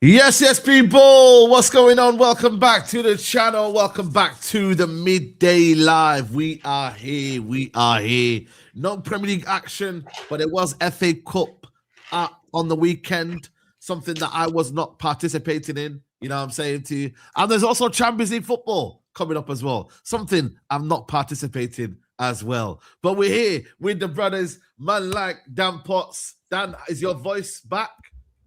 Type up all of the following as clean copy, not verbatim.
Yes, people. What's going on? Welcome back to the channel. Welcome back to the Midday Live. We are here. No Premier League action, but it was FA Cup on the weekend. Something that I was not participating in. You know what I'm saying to you? And there's also Champions League football coming up as well. Something I'm not participating as well. But we're here with the brothers, man like Dan Potts. Dan, is your voice back?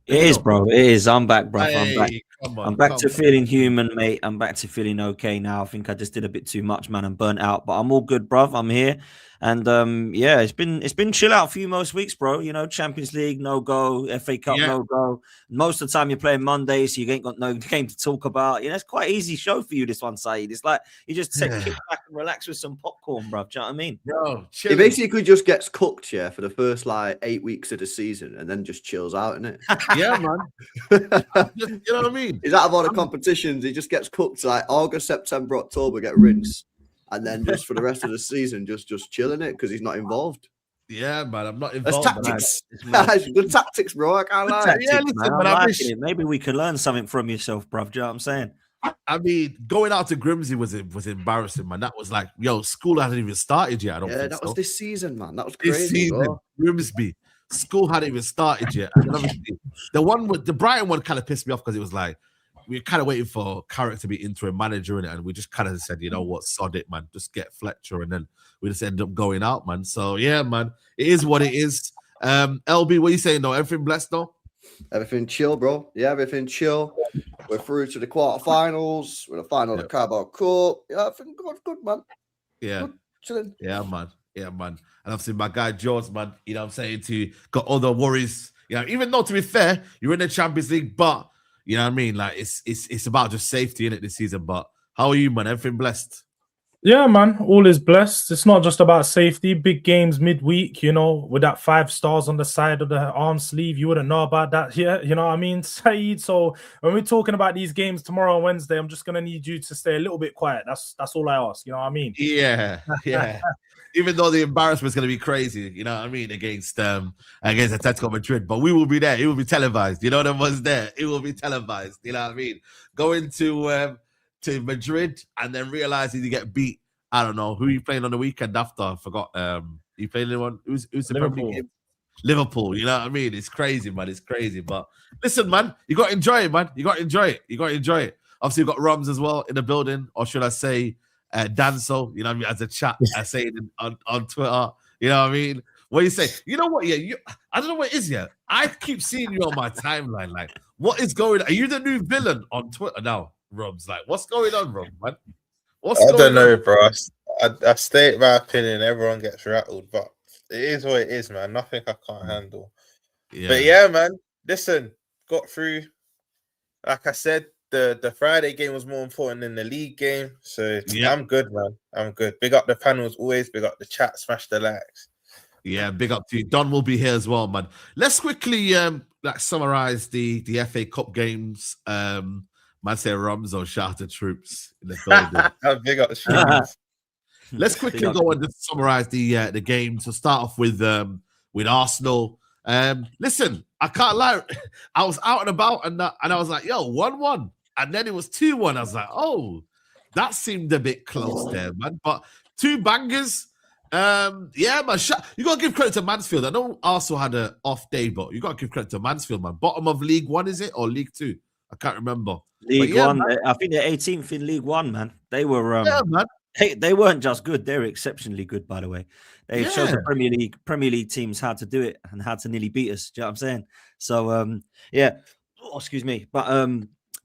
It is, bro. It is. I'm back, bro. Hey, I'm back. I'm back to feeling human, mate. I'm back to feeling okay now. I think I just did a bit too much, man, and burnt out. But I'm all good, bro. I'm here. And yeah, it's been chill out for you most weeks, bro. You know, Champions League, no go, FA Cup, no go. Most of the time you're playing Monday, so you ain't got no game to talk about. You know, it's quite an easy show for you, this one, Saeed. It's like you just kick back and relax with some popcorn, bro. Do you know what I mean? Bro, it basically just gets cooked, for the first like 8 weeks of the season and then just chills out, innit? Yeah, man. You know what I mean? He's out of all the competitions. He just gets cooked like August, September, October, get rinsed. And then just for the rest of the season, just chilling it because he's not involved. Yeah, man, I'm not involved. That's tactics. Good tactics, bro. I can't lie. Yeah, listen, man, I like it. Maybe we could learn something from yourself, bro. Do you know what I'm saying? I mean, going out to Grimsby was embarrassing, man. That was like, school hadn't even started yet. I don't think that so. was this season, man. That was crazy. This season, bro. Grimsby, school hadn't even started yet. And then obviously, the Brighton one kind of pissed me off because it was like, we were kind of waiting for Carrick to be interim manager in it, and we just kind of said, you know what, sod it, man. Just get Fletcher, and then we just ended up going out, man. So yeah, man, it is what it is. LB, what are you saying though? Everything blessed though? Everything chill, bro. Yeah, everything chill. We're through to the quarterfinals. We're the final of the Carabao Cup. Yeah, everything good, man. Yeah, good, chilling. Yeah, man. And obviously my guy George, man. You know what I'm saying to you, got all the worries. Even though to be fair, you're in the Champions League, but you know what I mean? Like it's about just safety in it this season. But how are you, man? Everything blessed? Yeah, man. All is blessed. It's not just about safety. Big games midweek, with that 5 stars on the side of the arm sleeve. You wouldn't know about that here. You know what I mean, Saeed? So when we're talking about these games tomorrow and Wednesday, I'm just gonna need you to stay a little bit quiet. That's all I ask. You know what I mean? Yeah. Even though the embarrassment's going to be crazy, you know what I mean, against Atletico Madrid, but we will be there. It will be televised. You know what was there. It will be televised. You know what I mean? Going to Madrid and then realizing you get beat. I don't know who you playing on the weekend after. I forgot. You playing anyone? Who's the Liverpool? Liverpool. You know what I mean? It's crazy, man. It's crazy. But listen, man, you got to enjoy it, man. You got to enjoy it. Obviously, you got Rums as well in the building, or should I say? Danso, you know what I mean, as a chat, I say it on Twitter, you know what I mean? What you say? You know what? Yeah, I don't know what it is yet. I keep seeing you on my timeline. Like, what is going on? Are you the new villain on Twitter now, Rums? Like, what's going on, Rum, man? I don't know, bro. I state my opinion. Everyone gets rattled, but it is what it is, man. Nothing I can't handle. Yeah. But yeah, man. Listen, got through. Like I said, the Friday game was more important than the league game. So yeah. I'm good, man. I'm good. Big up the panels always. Big up the chat. Smash the likes. Yeah, big up to you. Don will be here as well, man. Let's quickly summarize the FA Cup games. Man say Ramzo, shout out to troops in the building. Big up the troops. Let's quickly go and just summarize the game. So start off with Arsenal. Listen, I can't lie. I was out and about and I was like, yo, 1-1. And then it was 2-1. I was like, oh, that seemed a bit close there, man. But 2 bangers. Yeah, man. You got to give credit to Mansfield. I know Arsenal had an off day, but you got to give credit to Mansfield, man. Bottom of League 1, is it? Or League 2? I can't remember. League 1. Man. I think they're 18th in League 1, man. They were... yeah, man. They weren't just good. They were exceptionally good, by the way. They showed the Premier League teams how to do it and how to nearly beat us. Do you know what I'm saying? So, yeah. Oh, excuse me. But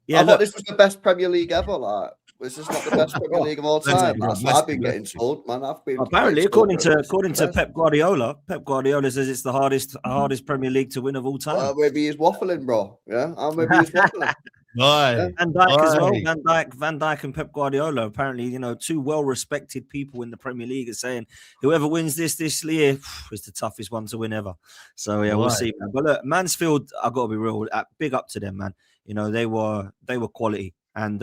Yeah, I thought look, this was the best Premier League ever. Like, was this not the best Premier League of all time? That's what I've been getting told, man. I've been apparently, according to best. Pep Guardiola says it's the hardest Premier League to win of all time. Maybe he's waffling, bro. Yeah, maybe he's waffling. Boy. Van Dijk as well. Van Dijk and Pep Guardiola. Apparently, you know, two well-respected people in the Premier League are saying whoever wins this year is the toughest one to win ever. So yeah, we'll see, man. But look, Mansfield, I got to be real. Big up to them, man. You know, they were quality, and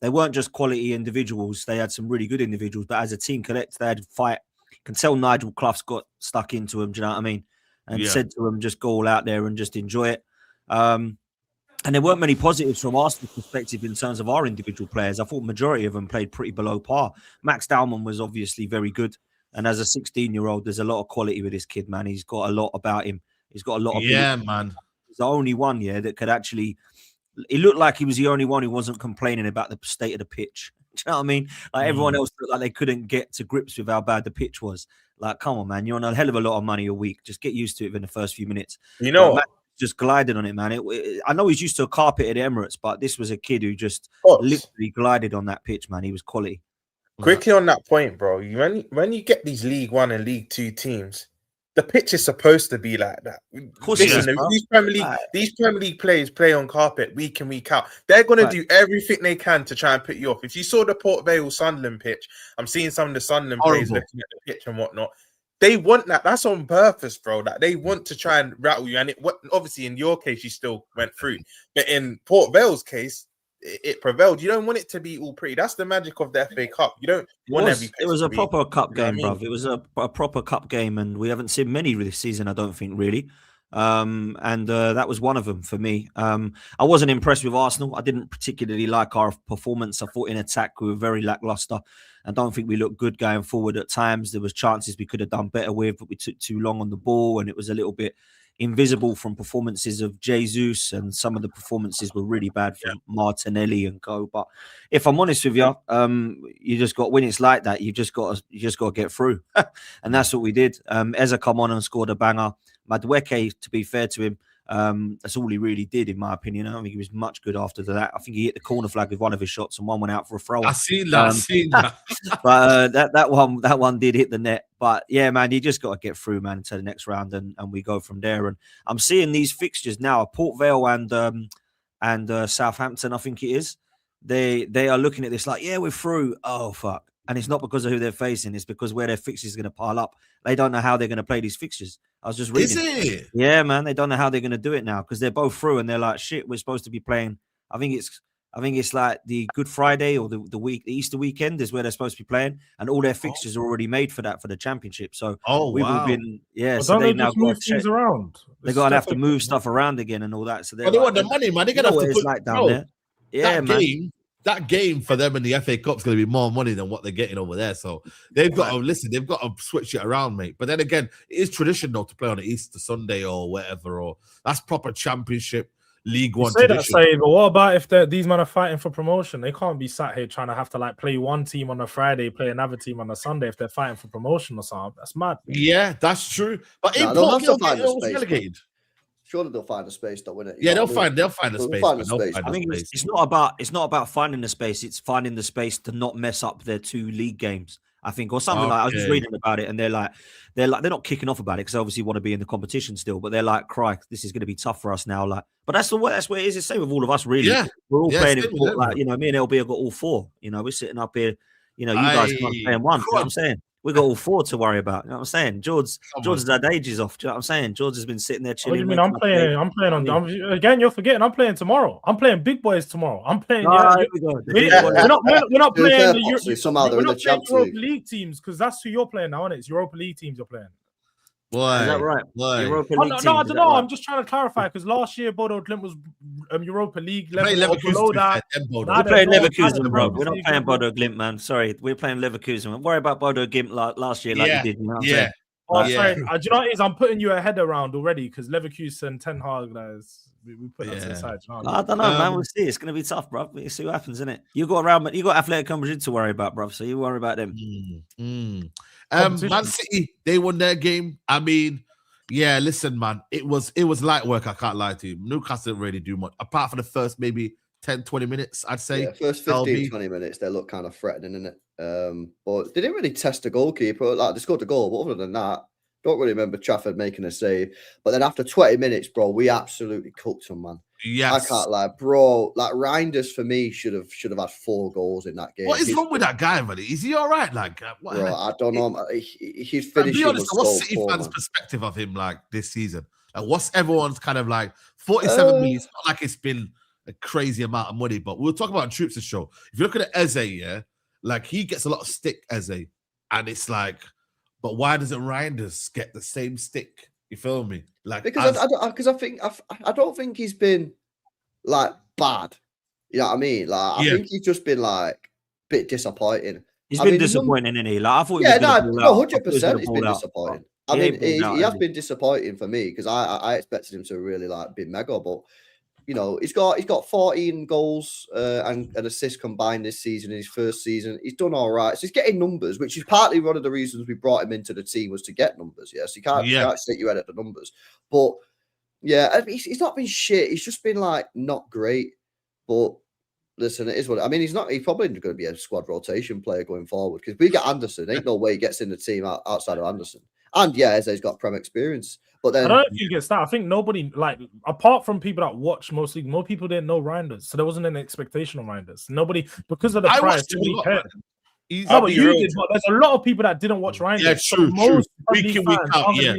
they weren't just quality individuals. They had some really good individuals, but as a team collect, they had fight. You can tell Nigel Clough's got stuck into him. Do you know what I mean? And said to him, just go all out there and just enjoy it. And there weren't many positives from Arsenal's perspective in terms of our individual players. I thought majority of them played pretty below par. Max Dowman was obviously very good. And as a 16-year-old, there's a lot of quality with this kid, man. He's got a lot about him. He's got a lot of man. He's the only one, that could actually... He looked like he was the only one who wasn't complaining about the state of the pitch. Do you know what I mean? Like everyone else looked like they couldn't get to grips with how bad the pitch was. Like, come on, man. You're on a hell of a lot of money a week. Just get used to it within the first few minutes. You know what? Just glided on it, man. I know he's used to a carpet at Emirates, but this was a kid who just literally glided on that pitch, man. He was quality. Quickly on that point, bro. When you get these League One and League Two teams, the pitch is supposed to be like that. Of course, these Premier League players play on carpet week in, week out. They're going to do everything they can to try and put you off. If you saw the Port Vale Sunderland pitch, I'm seeing some of the Sunderland players looking at the pitch and whatnot. They want that. That's on purpose, bro. That they want to try and rattle you. And obviously, in your case, you still went through. But in Port Vale's case, it prevailed. You don't want it to be all pretty. That's the magic of the FA Cup. You don't want every. It was a proper cup game, bruv. It was a proper cup game, and we haven't seen many this season, I don't think, really. And that was one of them for me. I wasn't impressed with Arsenal. I didn't particularly like our performance. I thought in attack we were very lackluster. I don't think we looked good going forward at times. There was chances we could have done better with, but we took too long on the ball, and it was a little bit invisible from performances of Jesus, and some of the performances were really bad from Martinelli and co. But if I'm honest with you, you just got, when it's like that, you just got to get through, and that's what we did. Eza come on and scored a banger. Madueke, to be fair to him, that's all he really did, in my opinion. I don't think he was much good after that. I think he hit the corner flag with one of his shots, and one went out for a throw. I seen that. But that one did hit the net. But yeah, man, you just got to get through, man, to the next round, and we go from there. And I'm seeing these fixtures now: Port Vale and Southampton. I think it is. They are looking at this like, yeah, we're through. Oh fuck. And it's not because of who they're facing. It's because where their fixtures are going to pile up. They don't know how they're going to play these fixtures. I was just reading. Is it? Yeah, man. They don't know how they're going to do it now because they're both through and they're like, shit, we're supposed to be playing. I think it's like the Good Friday or the Easter weekend is where they're supposed to be playing. And all their fixtures are already made for that, for the championship. So we've all been, so they now move things around. They're going to have to move stuff around again and all that. So they want the money, man. They're going to have to put like down there. Yeah, man. That game for them in the FA Cup is going to be more money than what they're getting over there. So they've got to listen. They've got to switch it around, mate. But then again, it is traditional to play on an Easter Sunday or whatever. Or that's proper Championship League One. Say that, Saeed, but what about if these men are fighting for promotion? They can't be sat here trying to have to like play one team on a Friday, play another team on a Sunday if they're fighting for promotion or something. That's mad. Yeah, that's true. But in Port Vale, they're relegated. Surely they'll find a space to win it. Yeah, they'll find a space. I think it's not about finding the space. It's finding the space to not mess up their 2 league games, I think, or something like. I was just reading about it, and they're not kicking off about it because they obviously want to be in the competition still. But they're like, "Christ, this is going to be tough for us now." Like, but that's where it is. It's the same with all of us, really. Yeah. We're all playing in Port, like, you know, me and LB have got all 4. You know, we're sitting up here. You know, you guys can't play in one. You know what I'm saying? We got all 4 to worry about. You know what I'm saying? George's had ages off. Do you know what I'm saying? George has been sitting there chilling. What do you mean? I'm playing on. Again, you're forgetting. I'm playing tomorrow. I'm playing big boys tomorrow. I'm playing. We're not playing. Somehow they're in the Champions Europa League teams because that's who you're playing now, isn't it? It's Europa League teams you're playing. Why? Is that right? Why? No, I don't know. I'm just trying to clarify because last year Bodo Glimt was Europa League level. Below that. We're playing Leverkusen, bro. We're not playing Bodo Glimt, man. Sorry, we're playing Leverkusen. Don't worry about Bodo Glimt last year, like you did. You know what I'm saying? Sorry. Do you know what it is? I'm putting you ahead around already because Leverkusen, Ten Hag, guys. We put that to the side. You know I don't know, man. We'll see. It's going to be tough, bro. We'll see what happens, isn't it? You got Atletico Madrid to worry about, bro. So you worry about them. Man City, they won their game. I mean, yeah, listen, man. It was light work. I can't lie to you. Newcastle didn't really do much apart from the first maybe 10, 20 minutes, I'd say. Yeah, first 15, LB. 20 minutes, they look kind of threatening, innit? But they didn't really test the goalkeeper. Like, they scored the goal, but other than that, don't really remember Trafford making a save. But then after 20 minutes, bro, we absolutely cooked them, man. Yes. I can't lie, bro. Like, Reinders, for me, should have had 4 goals in that game. What is wrong with that guy, buddy? Is he all right? Like, what? Bro, I don't know. His Be finishing honest, was what's so City poor, fans' man. perspective of him like this season? Like, what's everyone's kind of like 47 million? It's not like it's been a crazy amount of money, but we'll talk about Troops' show. If you look at Eze, yeah, like he gets a lot of stick, Eze, and it's like, but why doesn't Reinders get the same stick? You feel me? Like, Because I don't think he's been like bad. You know what I mean? Like, I think he's just been like a bit disappointing. He's been disappointing, isn't he? Like, I thought he was no, 100%. He's been disappointing. I mean, he has been been disappointing for me because I expected him to really like be mega, but you know, he's got 14 goals and assists combined this season in his first season. He's done all right. So he's getting numbers, which is partly one of the reasons we brought him into the team was to get numbers. Yes, you can't stick your head at the numbers, but yeah, he's not been shit. He's just been like not great. But listen, it is what I mean. He's probably going to be a squad rotation player going forward because we get Anderson. Ain't no way he gets in the team outside of Anderson. And yeah, Eze's got Prem experience. But then I don't know if he gets that. I think nobody, like, apart from people that watch mostly, more people didn't know Reinders. So there wasn't an expectation on Reinders. Nobody, because of the price, nobody cared. No, but you did, but there's a lot of people that didn't watch Reinders. Yeah, true. Week in, week out, yeah.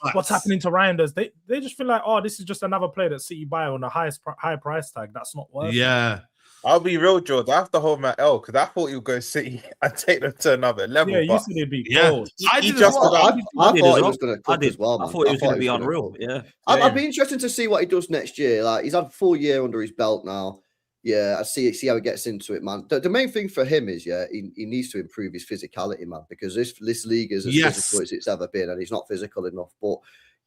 Like, what's happening to Reinders? They just feel like, oh, this is just another player that City buy on the high price tag. That's not worth it. Yeah. I'll be real, George. I have to hold my L because I thought he would go City and take them to another level. Yeah, you said he'd be cold. I thought he was going to cook as well, man. I thought he was going to be unreal. Yeah. I'd be interested to see what he does next year. Like, he's had a full year under his belt now. Yeah, I see how he gets into it, man. The main thing for him is, he needs to improve his physicality, man, because this league is as physical as it's ever been, and he's not physical enough. But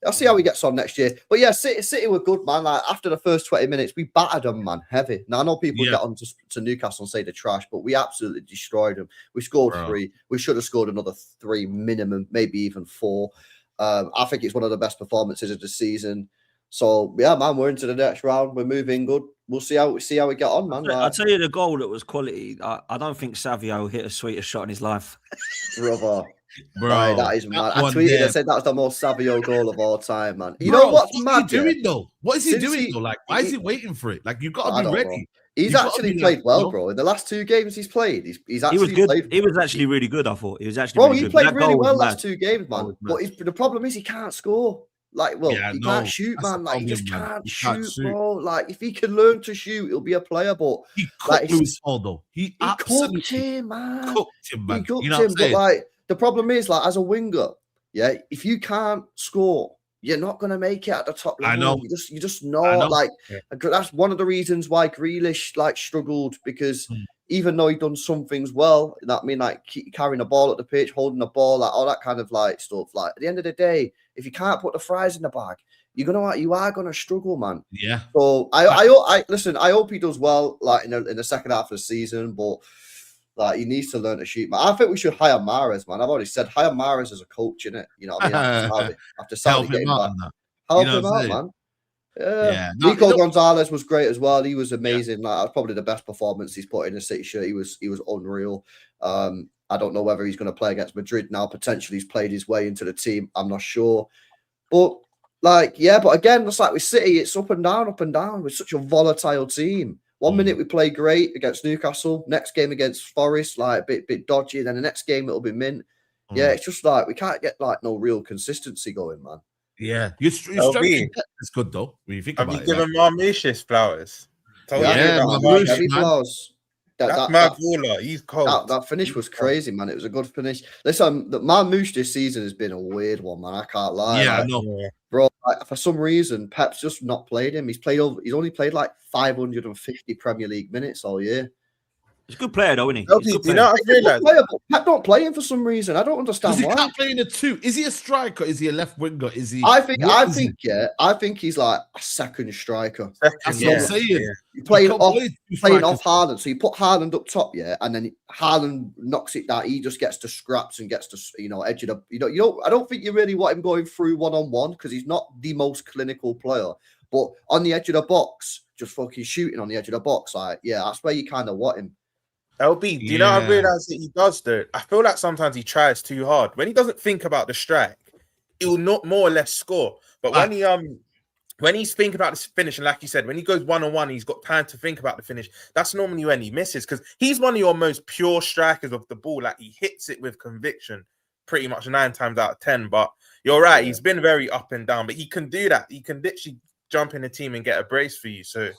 I'll see how he gets on next year. But yeah, City were good, man. Like, after the first 20 minutes, we battered them, man, heavy. Now, I know people get on to Newcastle and say they're trash, but we absolutely destroyed them. We scored 3. We should have scored another 3 minimum, maybe even 4. I think it's one of the best performances of the season. So, yeah, man, we're into the next round. We're moving good. We'll see how we get on, man. I'll tell you the goal that was quality. I don't think Savio hit a sweeter shot in his life. Brother. Bro, right, that is mad. I tweeted, I said that was the most Savio goal of all time, man. You know what's mad? What's he doing though? What is he doing though? Like, why is he waiting for it? Like, you've got to be ready. Know. He's actually played well, bro. In the last 2 games he's played, he was good. He was actually really good. I thought he was actually. Bro, really he good. played really well last 2 games, man. But the problem is he can't score. Like, well, he can't shoot, man. Like, he just can't shoot, bro. Like, if he can learn to shoot, he'll be a player. But he cooked Lewis Hall, though. He cooked him, man. He cooked him, but like. The problem is, like, as a winger, if you can't score, you're not going to make it at the top level. I know. You just not. Like, that's one of the reasons why Grealish, like, struggled, because even though he done some things well, that mean, like, carrying the ball at the pitch, holding the ball, like, all that kind of, like, stuff. Like, at the end of the day, if you can't put the fries in the bag, you are gonna struggle, man. Yeah. So I listen. I hope he does well, like, in the second half of the season, but. Like, he needs to learn to shoot, man. I think we should hire Mahrez, man. I've already said hire Mahrez as a coach, innit? You know what I mean? After Saudi getting back. Help him out, man. Yeah. Nico Gonzalez was great as well. He was amazing. Like, that's probably the best performance he's put in a City shirt. He was unreal. I don't know whether he's going to play against Madrid now. Potentially he's played his way into the team. I'm not sure. But, like, but again, it's like with City, it's up and down, up and down. We're such a volatile team. 1 minute we play great against Newcastle. Next game against Forest, like a bit dodgy. Then the next game it'll be mint. Yeah, it's just like we can't get like no real consistency going, man. Yeah, it's good though. When you think about it, have you given Marmouche flowers? Marmouche flowers. That's mad baller. He's cold. That finish was crazy, man. It was a good finish. Listen, the Marmouche this season has been a weird one, man. I can't lie. Yeah, I know. Bro, like, for some reason, Pep's just not played him. He's only played like 550 Premier League minutes all year. He's a good player, though, isn't he? You know, I realized Pep don't play him for some reason. I don't understand why. He can't play in a 2. Is he a striker? Is he a left winger? Is he? I think he's like a second striker. That's what I'm saying. Yeah. Playing off Haaland. So you put Haaland up top, and then Haaland knocks it down. He just gets to scraps and gets to edge it up. I don't think you really want him going through 1-on-1 because he's not the most clinical player. But on the edge of the box, just fucking shooting on the edge of the box. Like, yeah, that's where you kind of want him. LB, do you know I realize that he does though? I feel like sometimes he tries too hard. When he doesn't think about the strike, he will not more or less score. But when he's thinking about this finish, and like you said, when he goes 1-on-1, he's got time to think about the finish. That's normally when he misses, because he's one of your most pure strikers of the ball. Like, he hits it with conviction pretty much 9 times out of 10. But you're right, he's been very up and down, but he can do that. He can literally jump in the team and get a brace for you. So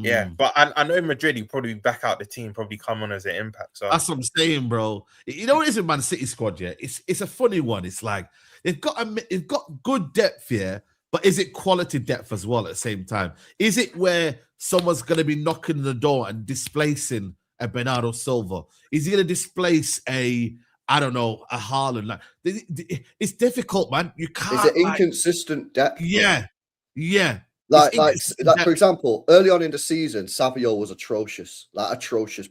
yeah, but I know Madrid, he'll probably back out the team, probably come on as an impact. So that's what I'm saying, bro. You know what it is with Man City squad, yeah? It's a funny one. It's like they've got good depth here, but is it quality depth as well at the same time? Is it where someone's going to be knocking the door and displacing a Bernardo Silva? Is he going to displace a Haaland? Like, it's difficult, man. You can't. Is it inconsistent depth? Yeah. Like for example, early on in the season, Savio was atrocious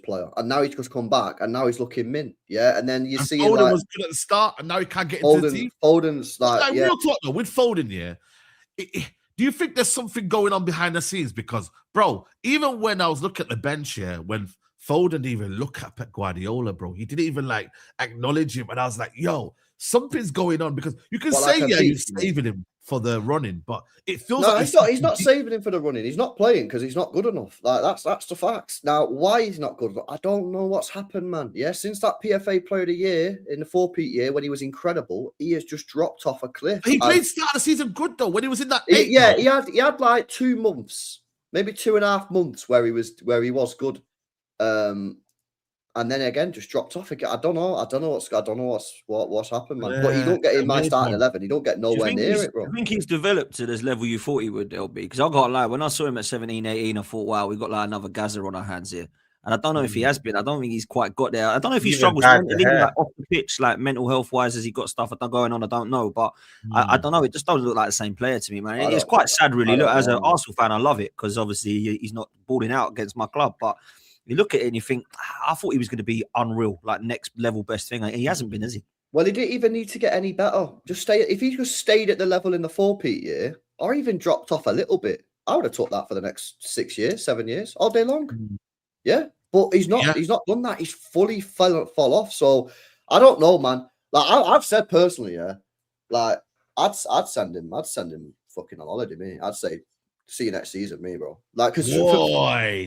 player, and now he's just come back, and now he's looking mint. Yeah, and then you see Foden was good at the start, and now he can't get into the team. Foden's real talk though, with Foden, do you think there's something going on behind the scenes? Because, bro, even when I was looking at the bench here, when Foden didn't even look at Pep Guardiola, bro, he didn't even like acknowledge him, and I was like, yo, something's going on, because you can you're saving him for the running, but it feels he's not saving him for the running. He's not playing because he's not good enough. Like, that's the facts. Now, why he's not good enough, I don't know what's happened, man. Yeah, since that PFA Player of the Year in the 4-peat year when he was incredible, he has just dropped off a cliff. He played start of the season good though when he was in that. He had like 2 months, maybe 2.5 months where he was good. And then again, just dropped off again. I don't know what's happened, man. But you don't get in my starting 11. You don't get nowhere near it, bro. I think he's developed to this level you thought he would, LB. Because I got like, when I saw him at 17, 18, I thought, wow, we got like another Gaza on our hands here. And I don't know if he has been. I don't think he's quite got there. I don't know if he struggles mentally, like off the pitch, like mental health wise. Has he got stuff going on? I don't know, but I don't know. It just doesn't look like the same player to me, man. It's quite sad, really. Look, as an Arsenal fan, I love it because obviously he's not balling out against my club, but you look at it and you think, I thought he was going to be unreal, like next level best thing. He hasn't been, has he? Well, he didn't even need to get any better. If he just stayed at the level in the 4-peat year, or even dropped off a little bit, I would have took that for the next 6 years, 7 years, all day long. Yeah, but he's not. Yeah. He's not done that. He's fully fall off. So I don't know, man. Like I've said personally, yeah, like I'd send him fucking on holiday, me. I'd say, see you next season, me, bro. Like, because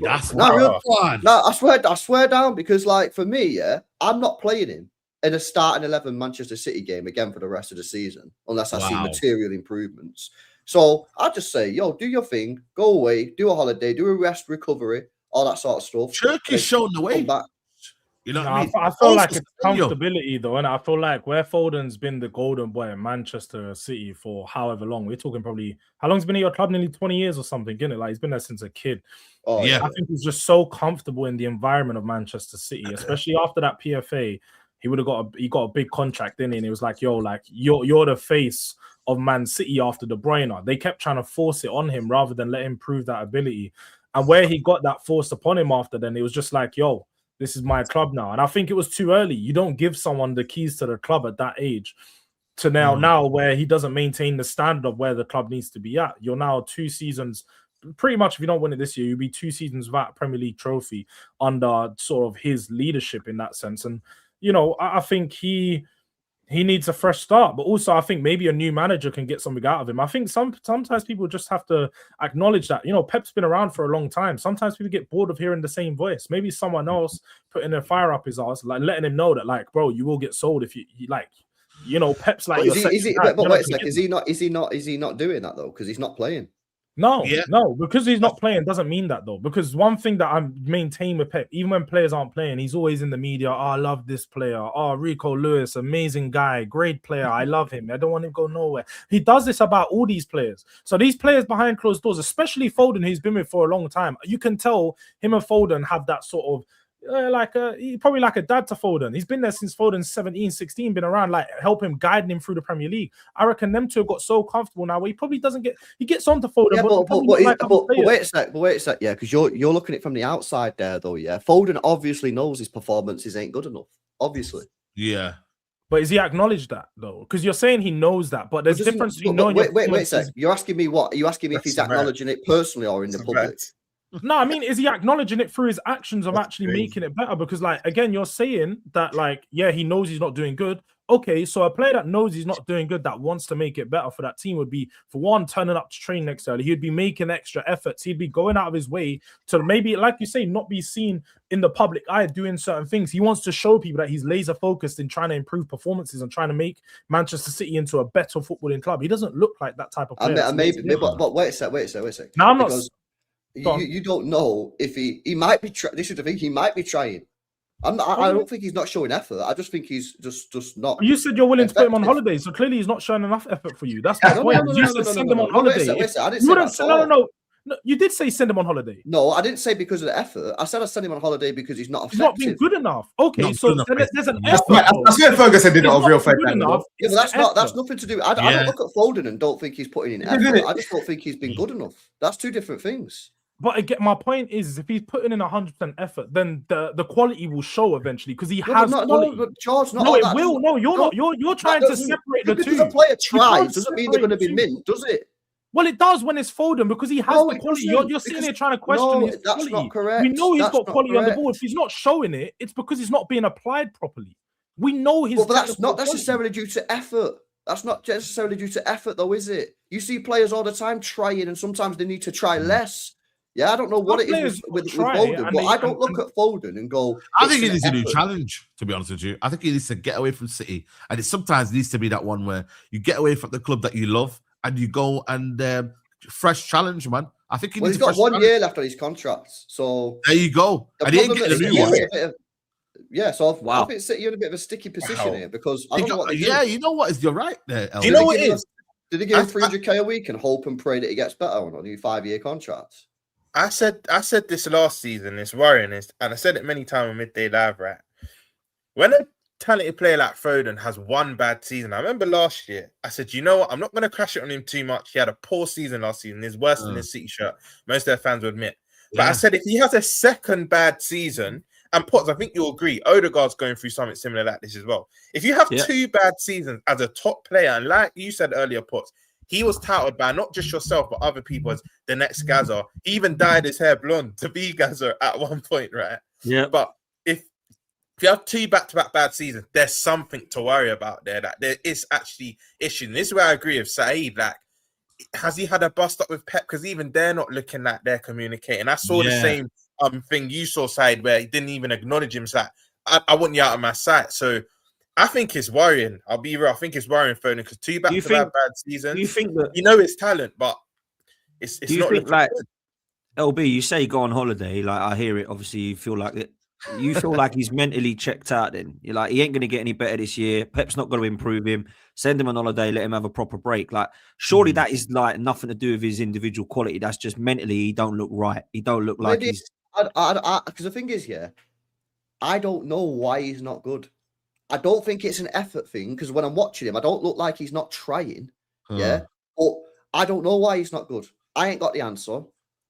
that's not real fun. No, I swear down, because like for me, yeah, I'm not playing him in a starting 11 Manchester City game again for the rest of the season unless I see material improvements. So I just say, yo, do your thing, go away, do a holiday, do a rest, recovery, all that sort of stuff. Turkey's shown the way. You know what I mean? I feel like it's comfortability though, and I feel like where Foden's been the golden boy in Manchester City for however long, we're talking probably how long's been at your club? Nearly 20 years or something, isn't it? Like he's been there since a kid. Oh yeah, I think he's just so comfortable in the environment of Manchester City, especially after that PFA. He got a big contract, didn't he? And it was like, yo, like you're the face of Man City after De Bruyne. They kept trying to force it on him rather than let him prove that ability. And where he got that forced upon him after, then it was just like, yo, this is my club now. And I think it was too early. You don't give someone the keys to the club at that age to now where he doesn't maintain the standard of where the club needs to be at. You're now 2 seasons, pretty much if you don't win it this year, you'll be 2 seasons without a Premier League trophy under sort of his leadership in that sense. And, you know, I think he needs a fresh start, but also I think maybe a new manager can get something out of him. I think sometimes people just have to acknowledge that, you know, Pep's been around for a long time. Sometimes people get bored of hearing the same voice. Maybe someone else putting a fire up his ass, like letting him know that, like, bro, you will get sold if you like, you know, Pep's like. But wait a sec, is he not doing that though? Because he's not playing. No, because he's not playing doesn't mean that though. Because one thing that I maintain with Pep, even when players aren't playing, he's always in the media. Oh, I love this player. Oh, Rico Lewis, amazing guy, great player. I love him. I don't want him to go nowhere. He does this about all these players. So these players behind closed doors, especially Foden, who's been with for a long time, you can tell him and Foden have that sort of probably like a dad to Foden. He's been there since Foden's 17, 16, been around, like help him, guiding him through the Premier League. I reckon them two have got so comfortable now where he probably doesn't he gets on to Foden. Yeah, but wait a sec, yeah, because you're looking at it from the outside there though, yeah. Foden obviously knows his performances ain't good enough, obviously. Yeah. But is he acknowledged that though? Because you're saying he knows that, but there's a difference between knowing. Wait a sec. You're asking me what? Are you asking me if he's acknowledging it personally or in the public? No, I mean, is he acknowledging it through his actions of That's actually crazy. making it better? Because, like, again, you're saying that, like, yeah, he knows he's not doing good. Okay, so a player that knows he's not doing good, that wants to make it better for that team would be, for one, turning up to train next early. He'd be making extra efforts. He'd be going out of his way to maybe, like you say, not be seen in the public eye doing certain things. He wants to show people that he's laser focused in trying to improve performances and trying to make Manchester City into a better footballing club. He doesn't look like that type of player. But wait a sec. Now, I'm not. Because you don't know if he might be. This is the thing. He might be trying. I don't think he's not showing effort. I just think he's just not. You said you're willing to put him on holiday, so clearly he's not showing enough effort for you. That's my point. You said send him on holiday. I didn't say that. No, you did say send him on holiday. No, I didn't say because of the effort. I said I send him on holiday because he's not effective. He's not been good enough. Okay, so there's an effort. That's where Ferguson did it on real fair play. Yeah, but that's nothing to do. I don't look at Foden and don't think he's putting in effort. I just don't think he's been good enough. That's two different things. But again, my point is, if he's putting in 100% effort, then the quality will show eventually because he has quality. No, George, not no, it that. will. No, you're not. You're trying to separate the two. Because a player tries doesn't mean they're going to be mint, does it? Well, it does when it's Foden because he has the quality. You're sitting there trying to question his quality. That's not correct. We know he's got quality on the ball. If he's not showing it, it's because it's not being applied properly. We know his. But that's not necessarily due to effort. That's not necessarily due to effort, though, is it? You see players all the time trying, and sometimes they need to try less. Yeah, I don't know what it is with Foden, but I don't look at Foden and go. I think it needs a new challenge, to be honest with you. I think he needs to get away from City. And it sometimes needs to be that one where you get away from the club that you love and you go and fresh challenge, man. I think he's got 1 year left on his contract. So there you go. And he ain't getting a new one. Yeah, so I think City are in a bit of a sticky position here because I don't know what they do. Yeah, you know what? You're right there. Do you know what it is? Did they give him 300k a week and hope and pray that he gets better on a new 5-year contract? I said this last season. It's worrying, and I said it many times on Midday Live. Right, when a talented player like Foden has one bad season, I remember last year. I said, you know what? I'm not going to crash it on him too much. He had a poor season last season. He's worse than his City shirt. Most of their fans will admit. But I said if he has a second bad season, and Potts, I think you'll agree, Odegaard's going through something similar like this as well. If you have two bad seasons as a top player, and like you said earlier, Potts, he was touted by not just yourself, but other people as the next Gaza. He even dyed his hair blonde to be Gaza at one point, right? Yeah. But if you have two back-to-back bad seasons, there's something to worry about there. That there is actually issues. And this is where I agree with Saeed. Like, has he had a bust up with Pep? Because even they're not looking like they're communicating. I saw the same thing you saw, Saeed, where he didn't even acknowledge him. It's like, I want you out of my sight. So I think it's worrying. I'll be real. I think it's worrying, Foden, because two back-to-back bad seasons. Do you think that it's talent, but it's not like LB? You say go on holiday. Like I hear it. Obviously, you feel like it. You feel like he's mentally checked out. Then you're like, he ain't going to get any better this year. Pep's not going to improve him. Send him on holiday. Let him have a proper break. Like surely that is like nothing to do with his individual quality. That's just mentally he don't look right. He don't look like he's. Because the thing is, I don't know why he's not good. I don't think it's an effort thing because when I'm watching him, I don't look like he's not trying. Yeah. But I don't know why he's not good. I ain't got the answer.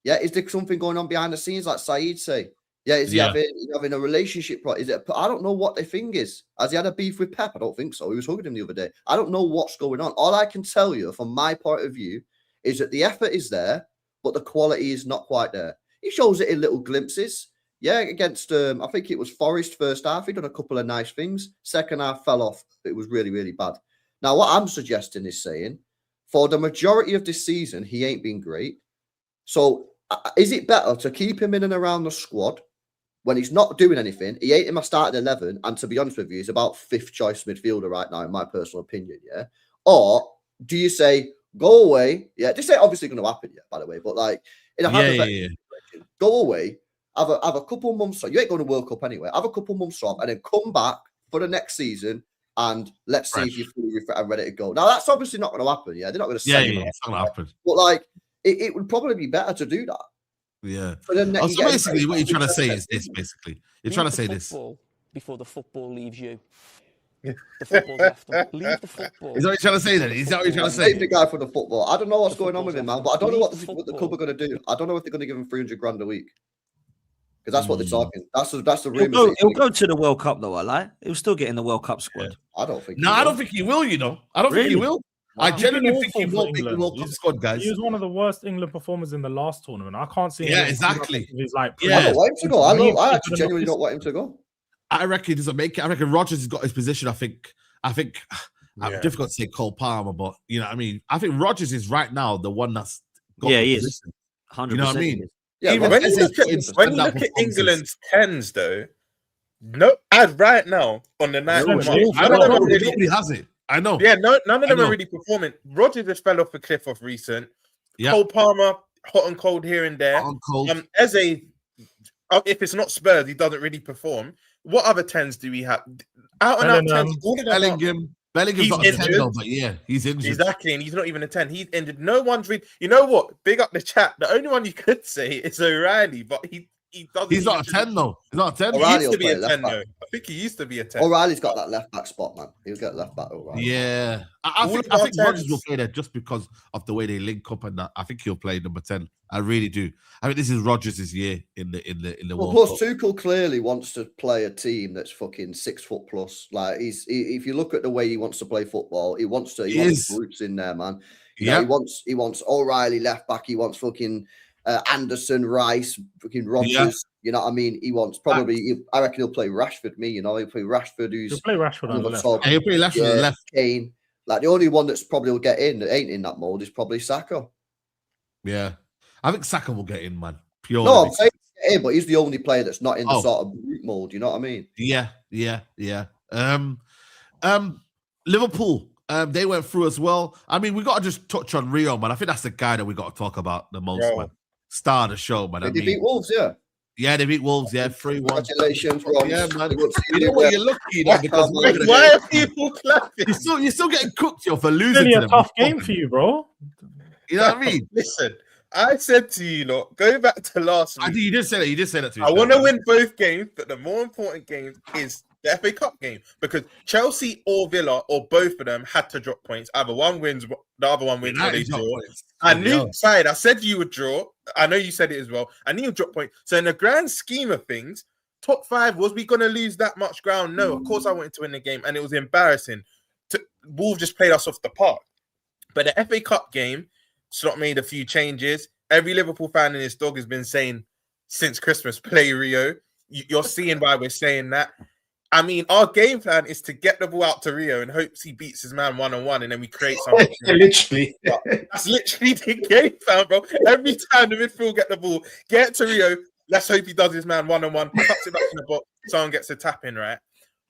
Yeah. Is there something going on behind the scenes like Saeed say? Yeah. Is he having a relationship? I don't know what the thing is. Has he had a beef with Pep? I don't think so. He was hugging him the other day. I don't know what's going on. All I can tell you from my point of view is that the effort is there, but the quality is not quite there. He shows it in little glimpses. Yeah, against, I think it was Forest first half. He done a couple of nice things. Second half fell off. It was really, really bad. Now, what I'm suggesting is saying, for the majority of this season, he ain't been great. So, is it better to keep him in and around the squad when he's not doing anything? He ain't in my starting 11. And to be honest with you, he's about 5th choice midfielder right now, in my personal opinion, yeah? Or do you say, go away? Yeah, this ain't obviously going to happen yet, by the way. But, like, in a hypothetical go away. Have a couple months off. You ain't going to World Cup anyway. Have a couple months off and then come back for the next season and let's see if you're fully refreshed and ready to go. Now, that's obviously not going to happen. Yeah, they're not going to say it's not going to happen. But, like, it would probably be better to do that. Yeah. So basically, what you're trying to say is this, basically. You're trying to say this. Before the football leaves you. The football's after. Leave the football. Is that what you're trying to say then? Is that what you're trying to say? Save the guy for the football. I don't know what's going on with him, man, but I don't know what the club are going to do. I don't know if they're going to give him 300 grand a week. Because that's what they're talking. That's the rumor. He'll go to the World Cup though. I lie. He'll still get in the World Cup squad. Yeah, I don't think. No, I don't think he will. You know, I don't think he will. I genuinely been think he awful won't for make the England. World Cup squad, guys. He was one of the worst England performers in the last tournament. I can't see him. Yeah, exactly. He's like, I don't want him to go. I actually genuinely don't. don't want him to go. I reckon he doesn't make it. I reckon Rodgers has got his position. I think. Yeah. Difficult to say Cole Palmer, but you know what I mean. I think Rodgers is right now the one that's got Yeah, the he is. position. 100%. You know what I mean? Yeah, Even When as you he's look putting at, when you standout look at performances. England's tens, though, no, as right now on the night Yeah, of yeah, March, I none know of them really. nobody has it. I know. Yeah, none of them I are know. really performing. Rodgers just fell off a cliff of recent. Yeah. Cole Palmer, hot and cold here and there. On cold. Eze, if it's not Spurs, he doesn't really perform. What other tens do we have? Out and out tens. All of them are- Bellingham's He's not a 10 injured. though, but yeah, he's injured. Exactly, and he's not even a 10. He's injured. No one's really. You know what? Big up the chat. The only one you could say is O'Reilly, but he doesn't. He's not a 10 though. He's not a 10. He O'Reilly used to be will a play 10 left though. back. I think he used to be a 10. O'Reilly's got that left back spot, man. He'll get left back. O'Reilly. Yeah, I All think of our Rodgers 10s. will play there just because of the way they link up and that. I think he'll play number 10. I really do. I mean, this is Rodgers' year in the Well, World plus Cup. Tuchel clearly wants to play a team that's fucking 6 foot plus. Like if you look at the way he wants to play football, he wants roots in there, man. You know, he wants O'Reilly left back. He wants fucking Anderson, Rice, fucking Rodgers. Yeah. You know what I mean? He wants probably. I reckon he'll play Rashford. He'll play Rashford. He'll play Rashford on the left. And he'll play left on the left. Kane. Like the only one that's probably will get in that ain't in that mold is probably Saka. Yeah, I think Saka will get in, man. Pure. No, I'm saying get in, but he's the only player that's not in the Oh. sort of mold. You know what I mean? Yeah. Liverpool, they went through as well. I mean, we got to just touch on Rio, man. I think that's the guy that we got to talk about the most, Bro. man. Star of the show, man. Did they beat Wolves? Yeah. Yeah, they beat Wolves. Yeah, 3-1. Congratulations, Rob. Yeah, man. Good to see You know you what? there. You're lucky, you know, because Why are people clapping? you're still getting cooked, yo, for losing. Really to a them. tough game for you, bro. You know what I mean? Listen, I said to you, lot, go back to last I week. think you did say that. You did say that to me. I want to win both games, but the more important game is the FA Cup game because Chelsea or Villa or both of them had to drop points. Either one wins, the other one wins, or they draw. I knew, Saeed, I said you would draw. I know you said it as well. I knew you'd drop points. So in the grand scheme of things, top 5, was we going to lose that much ground? No, of course I wanted to win the game, and it was embarrassing. Wolves just played us off the park. But the FA Cup game, Slot made a few changes. Every Liverpool fan and his dog has been saying since Christmas, play Rio. You're seeing why we're saying that. I mean, our game plan is to get the ball out to Rio and hopes he beats his man 1-on-1 and then we create something. Literally. That's literally the game plan, bro. Every time the midfield get the ball, get to Rio, let's hope he does his man 1-on-1, cuts it back in the box, someone gets a tap in, right?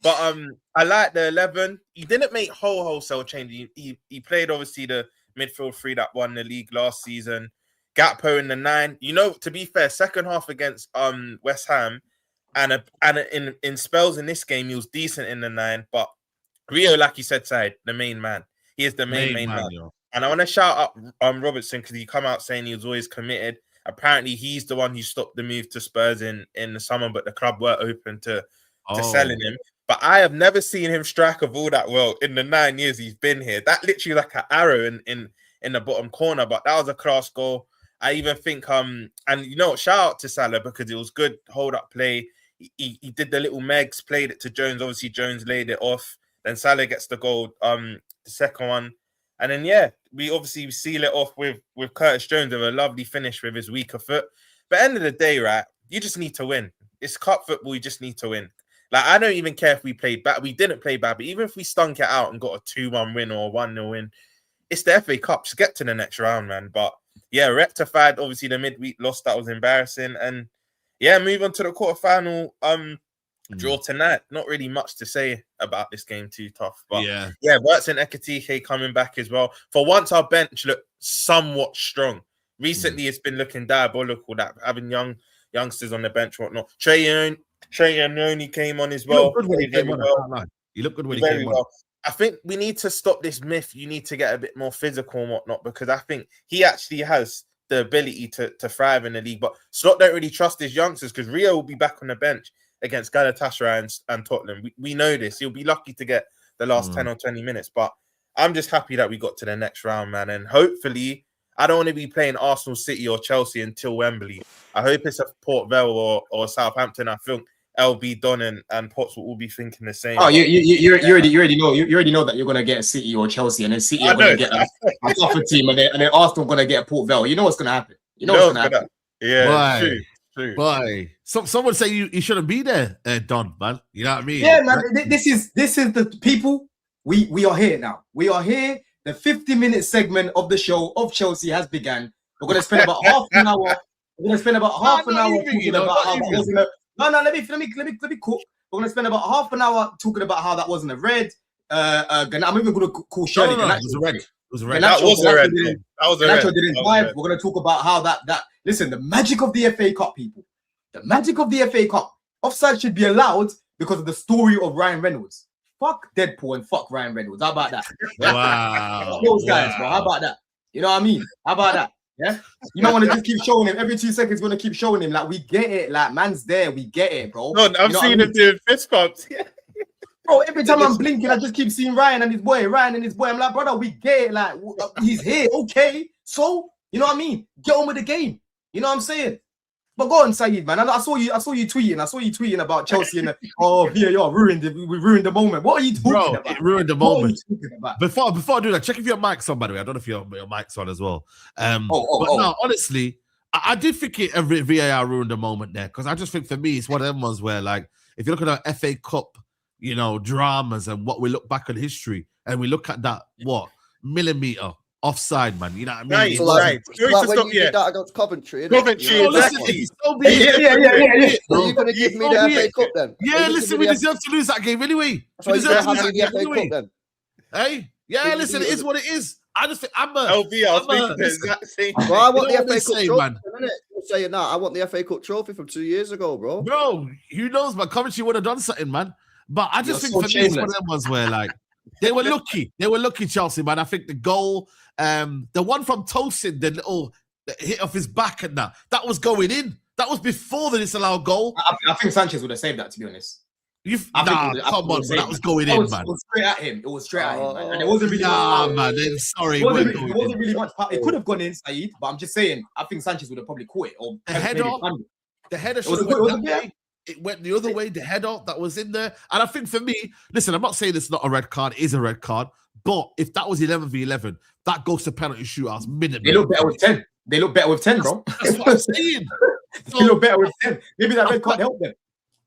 But I like the 11. He didn't make wholesale change. He played obviously the midfield 3 that won the league last season. Gakpo in the 9. You know, to be fair, second half against West Ham and in spells in this game, he was decent in the 9. But Rio, like you said, Saeed, the main man. He is the main man. Yo. And I want to shout out Robertson because he come out saying he was always committed. Apparently, he's the one who stopped the move to Spurs in the summer, but the club were open to selling him. But I have never seen him strike a ball that well in the 9 years he's been here. That literally like an arrow in the bottom corner, but that was a class goal. I even think and you know, shout out to Salah because it was good hold up play. He did the little Megs, played it to Jones. Obviously, Jones laid it off. Then Salah gets the goal, the second one. And then, we obviously seal it off with Curtis Jones with a lovely finish with his weaker foot. But end of the day, right, you just need to win. It's cup football, you just need to win. Like, I don't even care if we played bad. We didn't play bad, but even if we stunk it out and got a 2-1 win or a 1-0 win, it's the FA Cup. Just get to the next round, man. But, rectified, obviously, the midweek loss. That was embarrassing. And, move on to the quarterfinal draw tonight. Not really much to say about this game, too tough. But, Wirtz and Ekitike coming back as well. For once, our bench looked somewhat strong. Recently, it's been looking diabolical, that having youngsters on the bench, whatnot. Trey Yannoni came on as well. He looked good when he came on. I think we need to stop this myth. You need to get a bit more physical and whatnot because I think he actually has the ability to thrive in the league. But Slot don't really trust his youngsters because Rio will be back on the bench against Galatasaray and Tottenham. We know this. He'll be lucky to get the last 10 or 20 minutes. But I'm just happy that we got to the next round, man. And hopefully, I don't want to be playing Arsenal, City or Chelsea until Wembley. I hope it's a Port Vale or Southampton. I think LB, Don, and Potts will all be thinking the same. Oh, you already know that you're gonna get a City or Chelsea, and then City are gonna get a tougher team, and then Arsenal gonna get a Port Vale. You know what's gonna happen. You know what's gonna happen. Yeah, true. Boy, some would say you shouldn't be there, Don, man. You know what I mean? Yeah, man. This is the people. We are here now. We are here. The 50-minute segment of the show of Chelsea has begun. We're gonna spend about half an hour. We're gonna spend about half an hour talking about how that wasn't a. No, let me cook. We're gonna spend about half an hour talking about how that wasn't a red. I'm even gonna call Shirley. No, it was a red. It was a red. That was a red. That was a red. Didn't drive. We're gonna talk about how that. Listen, the magic of the FA Cup, people. The magic of the FA Cup. Offside should be allowed because of the story of Ryan Reynolds. Fuck Deadpool and fuck Ryan Reynolds. How about that? Yeah? Wow. Those guys, bro. How about that? You know what I mean? How about that? Yeah. You might want to just keep showing him every 2 seconds. Going to keep showing him like we get it. Like man's there. We get it, bro. No, I've seen him doing fist bumps. Bro, every time I'm blinking, I just keep seeing Ryan and his boy. I'm like, brother, we get it. Like he's here. Okay. So you know what I mean? Get on with the game. You know what I'm saying? But go on, Saeed, man. I saw you tweeting. I saw you tweeting about Chelsea and VAR we ruined the moment. What are you talking about? It ruined the moment. Before I do that, check if your mic's on, by the way. I don't know if your mic's on as well. No, honestly, I did think VAR ruined the moment there, because I just think for me it's one of them ones where, like, if you look at our FA Cup, you know, dramas and what we look back on history and we look at that millimeter offside, man. You know what I mean? Right. Like when you did that against Coventry, Coventry, exactly. Yeah. Are you going to give me the FA Cup then? Yeah, listen, we deserve to lose that game anyway. So you have the FA Cup then? Hey, yeah, listen, it is what it is. I just think I'm a LB. I was thinking the exact same. Well, I want the FA Cup trophy, man. You're saying that. I want the FA Cup trophy from 2 years ago, bro. Bro, who knows, man? Coventry would have done something, man. But I just think for me, it's one of them ones where, like, they were lucky. They were lucky, Chelsea, man. I think the goal, the one from Tosin, the little hit off his back and that was going in. That was before the disallowed goal. I think Sanchez would have saved that, to be honest. Come on, that was going in, man. It was straight at him. It was straight at him, man. And it wasn't really. Man. Sorry, it wasn't really much. It could have gone in, Saeed, but I'm just saying. I think Sanchez would have probably caught it. Or the header should have went that way. It went the other way. The header that was in there, and I think for me, listen, I'm not saying it's not a red card. It is a red card, but if that was 11v11, that goes to penalty shootouts minimum. They look better with 10. They look better with 10, bro. That's what I'm saying. They look better with 10. Maybe that red card helped them.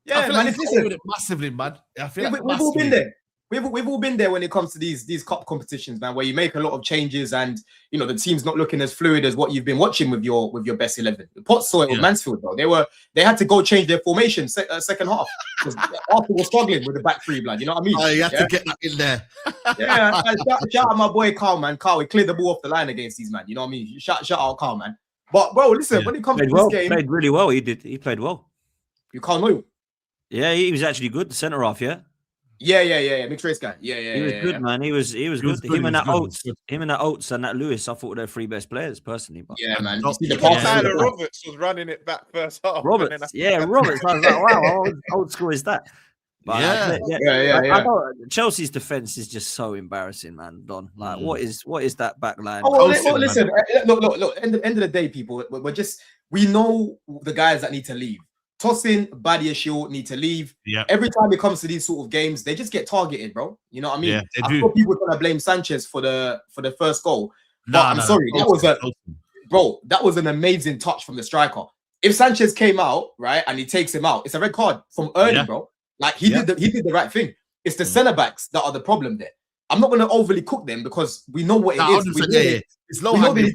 Yeah, I feel man. like Listen, it massively, man. I feel like we've all been there. We've all been there when it comes to these cup competitions, man, where you make a lot of changes and you know the team's not looking as fluid as what you've been watching with your best 11. The Potts saw it with Mansfield, bro. They had to go change their formation second half because Arsenal was struggling with the back three, blood. You know what I mean? Oh, you had to get that in there. Shout out my boy Carl, man. Carl, he cleared the ball off the line against these man. You know what I mean? Shout out Carl, man. But bro, listen, when it comes to this game, played really well. He played well. You can't know. Yeah, he was actually good. The centre half, yeah. Yeah. Mixed race guy. Yeah. He was good, man. He was good. Him and that Oates and that Lewis, I thought were their three best players personally. But yeah, man. Tyler Roberts was running it back first half. Roberts. I was like, wow, how old school is that? But yeah. I know Chelsea's defense is just so embarrassing, man. Don, like, what is that back line? Listen, look. End of the day, people, we know the guys that need to leave. Tosin, Badiashile need to leave. Yeah. Every time it comes to these sort of games, they just get targeted, bro. You know what I mean? Yeah, I saw people trying to blame Sanchez for the first goal. But I'm sorry, that was an amazing touch from the striker. If Sanchez came out, right, and he takes him out, it's a red card from early, bro. Like he did the right thing. It's the centre backs that are the problem there. I'm not gonna overly cook them because we know what it is. It's low handed.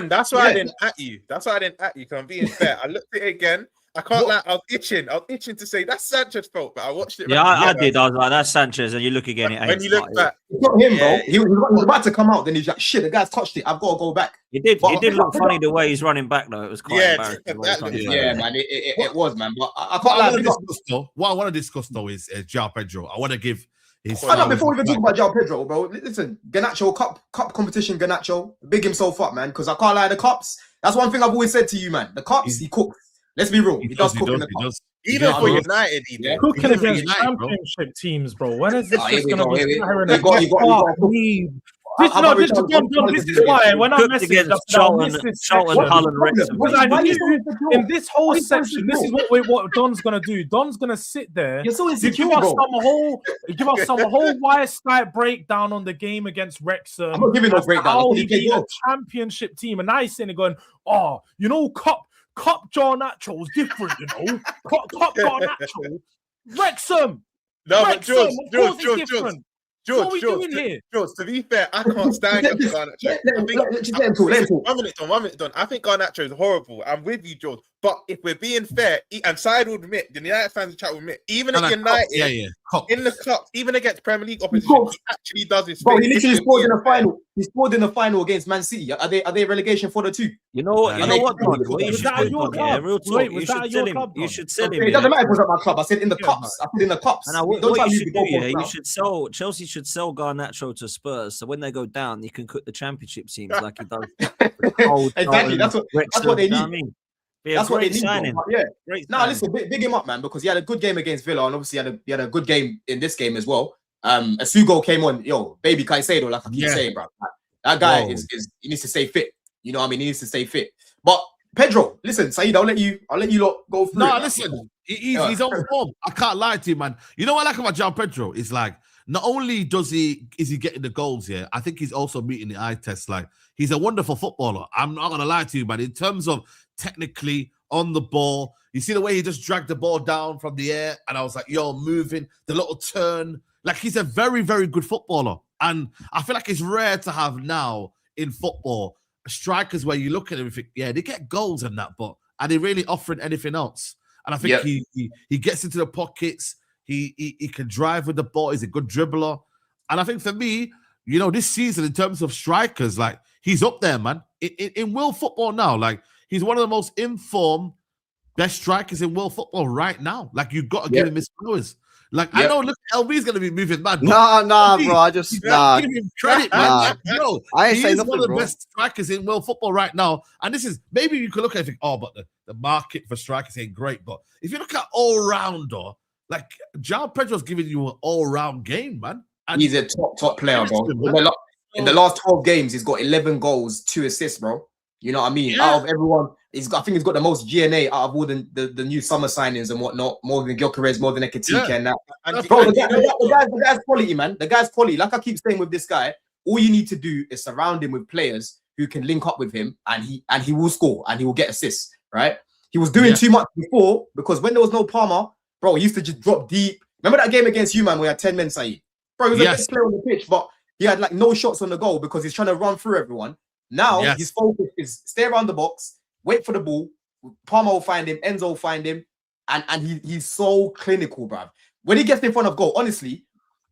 That's why I didn't at you. That's why I didn't at you, because I'm being fair. I looked at it again. I can't lie, I was itching to say that's Sanchez's fault, but I watched it. Yeah, I did. I was like, that's Sanchez, and you look again. When you look back, it's not him, bro. He was about to come out, then he's like, shit, the guy's touched it. I've got to go back. It did look funny the way he's running back, though. It was quite embarrassing. Man, it was, man. But I can't lie. What I want to discuss though is Joao Pedro. I want to give his. Before we even talk about Joao Pedro, bro, listen, Garnacho cup competition, Garnacho, big himself up, man. Because I can't lie, the cups. That's one thing I've always said to you, man. The cups, he cooks. Let's be real. He does cook in the cup. Even for United, he did. Cooking against championship teams, bro. When is this going to be? This is why when I Cooked messaged against I'll miss this Charlton, section. Hull and Wrexham. Because I Why you knew so insecure? in this whole Why you so section, this is what Don's gonna do. Don's gonna sit there. You're so insecure, Give us bro. some whole Wise Skype breakdown on the game against Wrexham. I'm not giving no as to breakdown. How He he played beat a well. championship team, and now he's sitting there going, "Oh, you know, Cup Garnacho is different. You know, Cup Garnacho, Wrexham." No, but Wrexham, George, of course it's George, different. What are we doing here? George, to be fair, I can't stand Garnacho. Let him talk. 1 minute done. I think Garnacho is horrible. I'm with you, George. But if we're being fair, and Saeed will admit, the United fans in chat will admit, even at United, in the cup, even against Premier League opposition, he actually does his Bro, thing. he literally scored in the final. He scored in the final against Man City. Are they relegation for the two? You know what? You know what, Don? Was What you should that do, your Don, yeah, club? real talk. Wait, You was should that sell your him. club, You Don? should sell him. It doesn't matter if it was at my club. I said in the Yeah, cups. I said in the cups. And what Don't try you to should use do, the yeah, goalpost you now. should sell. Chelsea should sell Garnacho to Spurs, so when they go down, you can cook the Championship teams like he does. Exactly. That's what they You know what I need. mean? Be a That's what they great need. signing. Bro. Yeah. Great No, signing. listen, big him up, man, because he had a good game against Villa, and obviously he had a good game in this game as well. Asugo came on, baby Caicedo, like I keep saying, bro. That guy is he needs to stay fit. You know what I mean? He needs to stay fit. But Pedro, listen, Saeed, I'll let you lot go through. No, listen, he's on form. I can't lie to you, man. You know what I like about Joao Pedro? It's like not only is he getting the goals, I think he's also meeting the eye test. Like he's a wonderful footballer. I'm not gonna lie to you, man. In terms of technically on the ball, you see the way he just dragged the ball down from the air, and I was like, moving the little turn. Like he's a very, very good footballer, and I feel like it's rare to have now in football strikers where you look at them and think, they get goals and that, but are they really offering anything else? And I think he gets into the pockets. He can drive with the ball. He's a good dribbler. And I think for me, this season in terms of strikers, like he's up there, man. In world football now, like he's one of the most informed, best strikers in world football right now. Like you've got to give him his flowers. Like I know, look, LB's gonna be moving mad. Nah, bro. I just give him credit, man. I ain't saying nothing. One of the bro. best strikers in world football right now. And this is maybe you could look at it and think, but the market for strikers ain't great. But if you look at all rounder, like Joao Pedro's giving you an all-round game, man. And he's a top player, bro. In the last 12 games, he's got 11 goals, 2 assists, bro. You know what I mean? Out of everyone, I think he's got the most GNA out of all the new summer signings and whatnot, more than Gyökeres, more than Ekitike and that. Bro, the guy's quality, man. The guy's quality. Like I keep saying with this guy, all you need to do is surround him with players who can link up with him, and he will score and he will get assists, right? He was doing too much before because when there was no Palmer, bro, he used to just drop deep. Remember that game against you, man, where he had 10 men, Saeed? Bro, he was the best player on the pitch, but he had like no shots on the goal because he's trying to run through everyone. Now his focus is stay around the box, wait for the ball. Palmer will find him, Enzo will find him, and he's so clinical, bruv. When he gets in front of goal, honestly,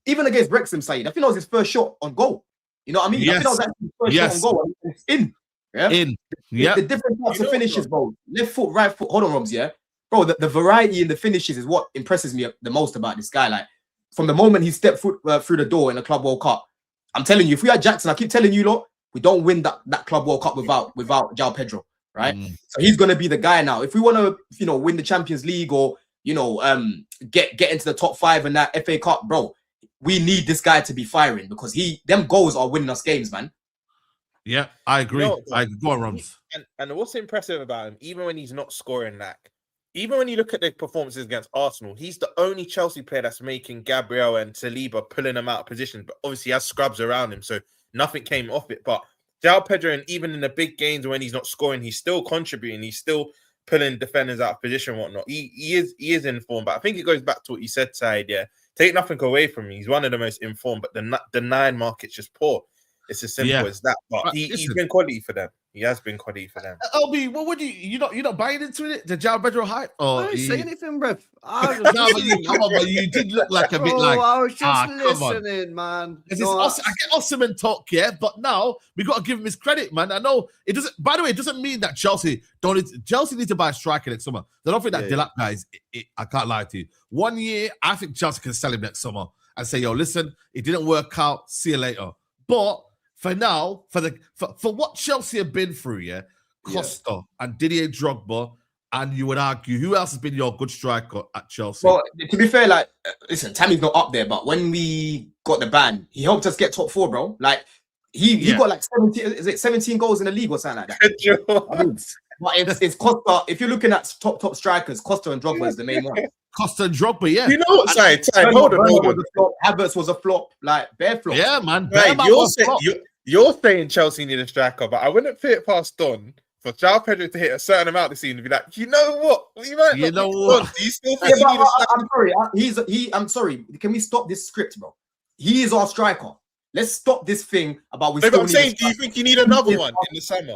even against Wrexham, Saeed, I think that was his first shot on goal. You know what I mean? I think that was actually his first shot on goal. And it's in. Yeah? The different types of finishes, bro. Left foot, right foot. Hold on, Roms, Bro, the variety in the finishes is what impresses me the most about this guy. Like, from the moment he stepped foot through the door in the Club World Cup, I'm telling you, if we had Jackson, I keep telling you, lot, we don't win that Club World Cup without Joao Pedro, right? So he's gonna be the guy now. If we want to, win the Champions League or get into the top 5 in that FA Cup, bro, we need this guy to be firing because them goals are winning us games, man. Yeah, I agree. I go on, Rums. And what's impressive about him, even when he's not scoring even when you look at the performances against Arsenal, he's the only Chelsea player that's making Gabriel and Saliba pulling him out of position. But obviously he has scrubs around him, so nothing came off it. But Joao Pedro, and even in the big games when he's not scoring, he's still contributing. He's still pulling defenders out of position and whatnot. He is informed. But I think it goes back to what you said, Saeed. Take nothing away from him. He's one of the most informed, but the 9 market's just poor. It's as simple as that. But he's been quality for them. He has been quality for them. LB, what would you're not buying into it? The Joao Pedro hype? I didn't say anything, bruv. But you did look like a bit like. I was just listening, man. I get Osimhen talk, but now we got to give him his credit, man. I know it doesn't. By the way, it doesn't mean that Chelsea need to buy a striker next summer. I don't think that Delap guy is. I can't lie to you. 1 year, I think Chelsea can sell him next summer and say, "Yo, listen, it didn't work out. See you later." But for now, for what Chelsea have been through, Costa and Didier Drogba, and you would argue, who else has been your good striker at Chelsea? Well, to be fair, like, listen, Tammy's not up there, but when we got the ban, he helped us get top 4, bro. Like, He got like 17 goals in the league or something like that. I mean, but it's Costa. If you're looking at top strikers, Costa and Drogba is the main one. Costa and Drogba, yeah. You know what, Saeed? Hold on. Havertz was a flop, like bare flop. Yeah, man. Right, you're saying Chelsea need a striker, but I wouldn't put it past Don for Joao Pedro to hit a certain amount this season and be like, you know what? Do you still think he need a striker? I'm sorry. Can we stop this script, bro? He is our striker. Let's stop this thing about we. No, but I'm saying, do you think you need another one in the summer?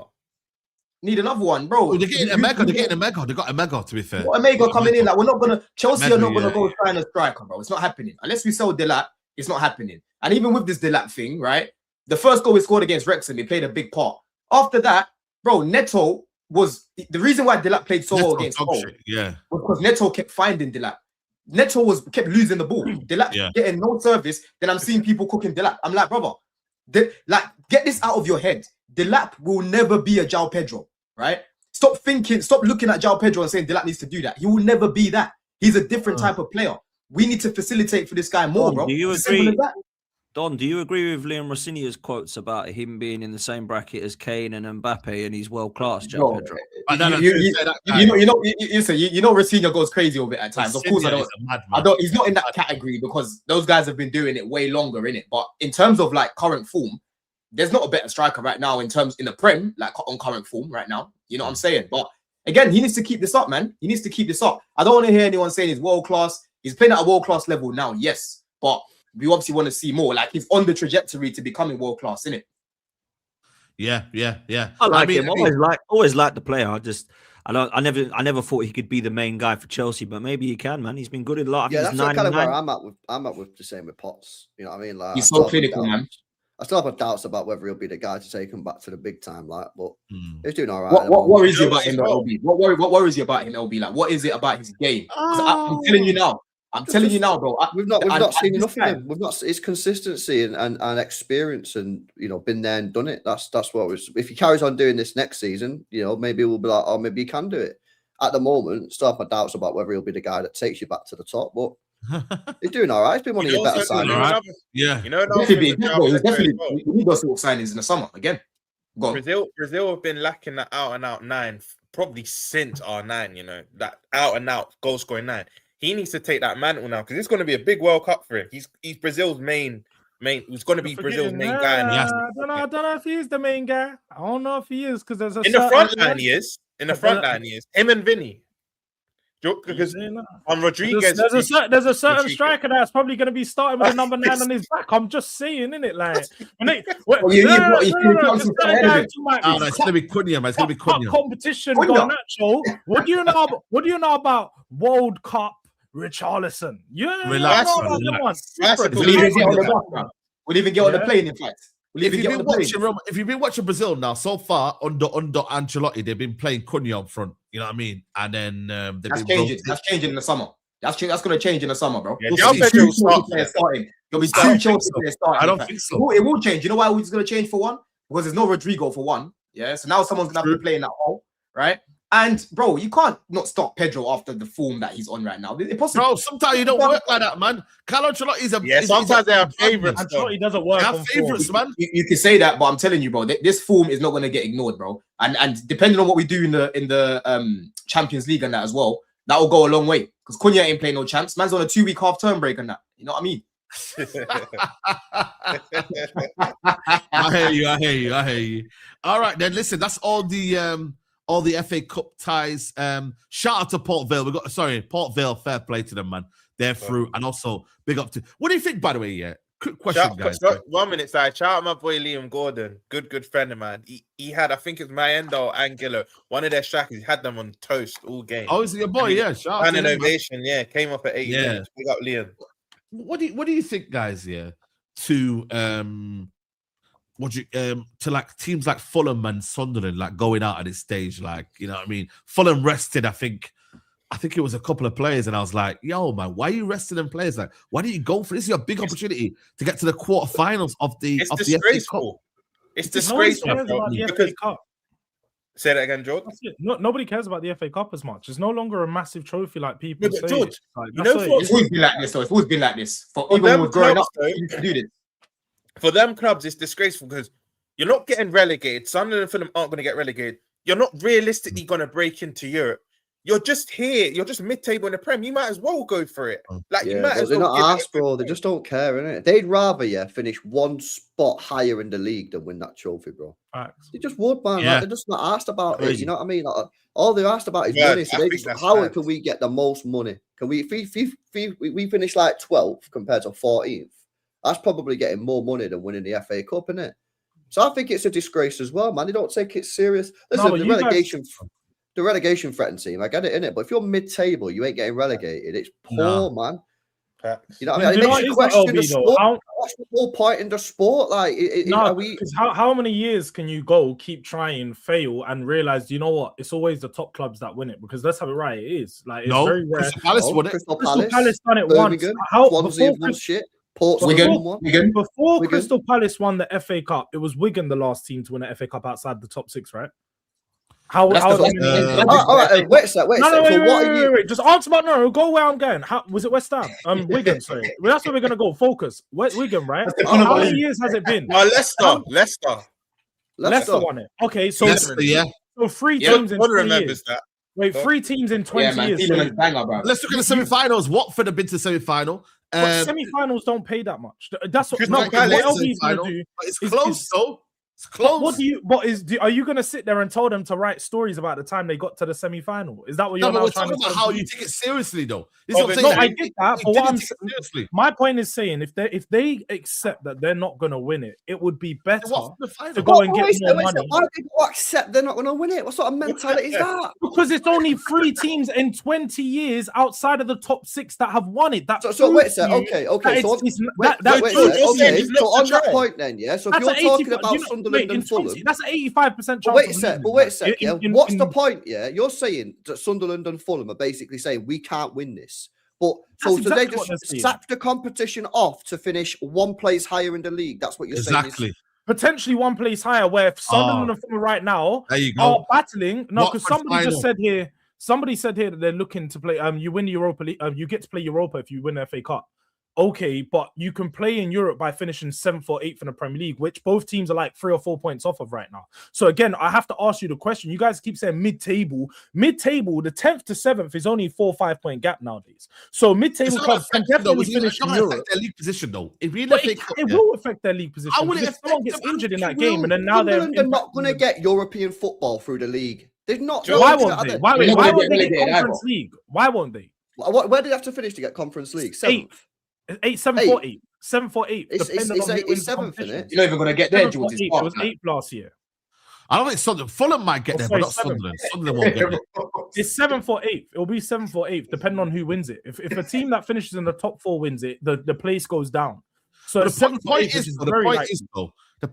Need another one, bro. They're getting a mega. They got a mega, to be fair. A mega coming in. Like, we're not gonna. Chelsea are not gonna go sign a striker, bro. It's not happening unless we sell Delap. It's not happening. And even with this Delap thing, right? The first goal we scored against Wrexham, he played a big part. After that, bro, Neto was the reason why Delap played so well against Hull. Yeah, because Neto kept finding Delap. Neto kept losing the ball. Delap getting no service. Then I'm seeing people cooking Delap. I'm like, brother, get this out of your head. Delap will never be a Joao Pedro, right? Stop looking at Joao Pedro and saying Delap needs to do that. He will never be that. He's a different type of player. We need to facilitate for this guy more, bro. Do you agree? Don, do you agree with Liam Rossinia's quotes about him being in the same bracket as Kane and Mbappe and he's world class, Joao Pedro? You know, Rossinia goes crazy over it at times. Of course, I don't. He's not in that category because those guys have been doing it way longer, innit? But in terms of like current form, there's not a better striker right now in the Prem, like on current form right now. You know what I'm saying? But again, he needs to keep this up, man. He needs to keep this up. I don't want to hear anyone saying he's world class. He's playing at a world class level now, yes, but we obviously want to see more. Like, he's on the trajectory to becoming world class, isn't it? Yeah. I like him. Always liked the player. I never thought he could be the main guy for Chelsea, but maybe he can, man. He's been good in a lot. Yeah, that's kind of where I'm at with the same with Potts. You know what I mean? Like, he's so clinical, man. I still have doubts about whether he'll be the guy to take him back to the big time, like, but he's doing all right. What worries you about him, LB? What worries you about him, LB? Like, what is it about his game? I'm telling you now, bro. We've not seen enough of him. We've not his consistency and experience, and been there and done it. That's what it was. If he carries on doing this next season, maybe we'll be like, oh, maybe he can do it. At the moment, still have my doubts about whether he'll be the guy that takes you back to the top, but he's doing all right. He's been one of your better signings. Yeah, he's definitely we need those sort of signings in the summer again. Brazil have been lacking that out and out 9 probably since R9. That out and out goal scoring 9. He needs to take that mantle now because it's going to be a big World Cup for him. He's Brazil's main. He's going to be Brazil's main guy. And I don't know if he's the main guy. I don't know if he is because there's in the front line. He is in the front line. He is him and Vinny. Because on Rodriguez, there's a certain striker that's probably going to be starting with a number 9 on his back. I'm just saying, isn't it? Like, it's going to be Cunha, man. It's going to be Cunha. Competition Garnacho. What do you know about World Cup Richarlison? Relax. We'll even get on the plane, in fact. If you've been watching Brazil now, so far under Ancelotti, they've been playing Cunha up front. You know what I mean? And then that's changing in the summer. That's going to change in the summer, bro. Yeah, There'll be 2 Chelsea players starting. I don't think so. It will change. You know why it's going to change for one? Because there's no Rodrigo for one. Yeah, so now someone's going to have to play in that hole, right? And bro, you can't not stop Pedro after the form that he's on right now. Impossible. Bro, sometimes you don't work like that, man. Carlo Ancelotti's sometimes they have favorites. Ancelotti doesn't work. They have favorites, man. You can say that, but I'm telling you, bro, this form is not going to get ignored, bro. And depending on what we do in the Champions League and that as well, that will go a long way. Because Cunha ain't playing no champs. Man's on a 2-week half-term break and that. You know what I mean? I hear you. All right, then listen, that's all the FA Cup ties. Shout out to Port Vale. Port Vale, fair play to them, man. They're through. And also big up to what do you think, by the way? Yeah. Quick question, guys. 1 minute, side. Shout out my boy Liam Gordon. Good friend of mine. He had, I think it's Mayendo or Angelo, one of their strikers. He had them on toast all game. Oh, is he your boy? Yeah. Shout out to innovation. Yeah, came up at 80 minutes. Big up Liam. What do you think, guys? Yeah, to to like teams like Fulham and Sunderland, like going out at this stage, like, you know what I mean? Fulham rested, I think it was a couple of players, and I was like, yo, man, why are you resting them players? Like, why don't you go for this? Is your big opportunity to get to the quarterfinals of the FA Cup. It's disgraceful. Say that again, George. Nobody cares about the FA Cup as much. It's no longer a massive trophy like people say. George, it's always been like this, though. It's always been like this. For even when we're growing up, you need to do this. For them clubs, it's disgraceful because You're not getting relegated. Sunderland and Fulham aren't going to get relegated. You're not realistically going to break into Europe. You're just here. You're just mid-table in the Prem. You might as well go for it. Like you might as well. They're not asked, bro. They just don't care, innit? They'd rather finish one spot higher in the league than win that trophy, bro. They just would, man. Like, they're just not asked about it. You know what I mean? Like, all they're asked about is money. So they just, how can we get the most money? Can we finish like 12th compared to 14th? That's probably getting more money than winning the FA Cup, isn't it? So I think it's a disgrace as well, man. They don't take it serious. Listen, the relegation threatened team, I get it, innit? But if you're mid-table, you ain't getting relegated. It's poor, man. You know what I mean? It makes you question the sport. What's the whole point in the sport? Like, how many years can you keep trying, fail, and realize, you know what? It's always the top clubs that win it, because that's how it is. Like, it's very rare. Crystal Palace won it. Crystal Palace done it once. Swansea won shit. Before Crystal Palace won the FA Cup, it was Wigan the last team to win the FA Cup outside the top 6, right? All right, wait a sec. Wait. Just answer about go where I'm going. Was it West Ham? Wigan, sorry. Well, that's where we're gonna go. Focus. Wigan, right? How many years has it been? Leicester won it. Okay, so Leicester, so 3 teams in 20 years. That. Wait, 3 teams in 20 years. Let's look at the semi-finals. Watford have been to semi-final. But semi-finals don't pay that much. That's what LB is gonna do. It's close, though. It's close. Are you going to sit there and tell them to write stories about the time they got to the semi-final? Is that what you're now trying to say? How you take it seriously, though? I get that. But my point is saying, if they accept that they're not going to win it, it would be better to go and get more money. Why do people accept they're not going to win it? What sort of mentality is that? Because it's only 3 teams in 20 years outside of the top 6 that have won it. So wait a sec. Okay. So on that point, then, yeah. So if you're talking about Sunderland and Fulham, that's an 85% chance. Wait a sec. Yeah. What's the point? Yeah, you're saying that Sunderland and Fulham are basically saying we can't win this. But so they just sack the competition off to finish 1 place higher in the league. That's what you're saying. Exactly. Potentially 1 place higher, where if Sunderland and Fulham right now are battling. No, because somebody said here that they're looking to play. You win the Europa League. You get to play Europa if you win the FA Cup. Okay, but you can play in Europe by finishing 7th or 8th in the Premier League, which both teams are like 3 or 4 points off of right now. So again, I have to ask you the question. You guys keep saying mid-table. Mid-table, the 10th to 7th is only 4 or 5 point gap nowadays. So mid-table clubs can definitely finish in Europe. Their league position, though. It will affect their league position. If someone gets injured in that game, and then now they're not going to get European football through the league. They're not. Why won't they? Why won't they get Conference League? Why won't they? Where do they have to finish to get Conference League? 7th. 7th or 8th. 7th or 8th. It's 7th, isn't it? You're not even going to get there, George. It was 8th last year. I don't think Sunderland. Fulham might get there, but not Sunderland. Sunderland won't get there. It's 7th or 8th. It'll be 7th or 8th, depending on who wins it. If a team that finishes in the top 4 wins it, the place goes down. So the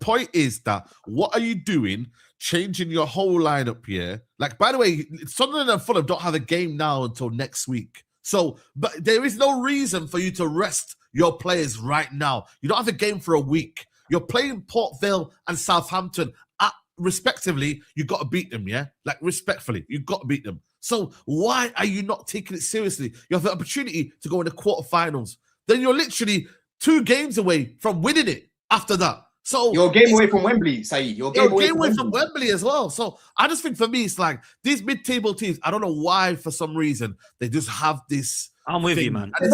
point is that what are you doing? Changing your whole lineup here. Like, by the way, Sunderland and Fulham don't have a game now until next week. So, but there is no reason for you to rest your players right now. You don't have a game for a week. You're playing Port Vale and Southampton respectively. You got to beat them, yeah? Like, respectfully, you got to beat them. So why are you not taking it seriously? You have the opportunity to go in the quarterfinals. Then you're literally 2 games away from winning it after that. So you're a game away from Wembley, Saeed. You're a game away from Wembley as well. So I just think for me, it's like these mid-table teams. I don't know why, for some reason, they just have this. I'm with you, man. As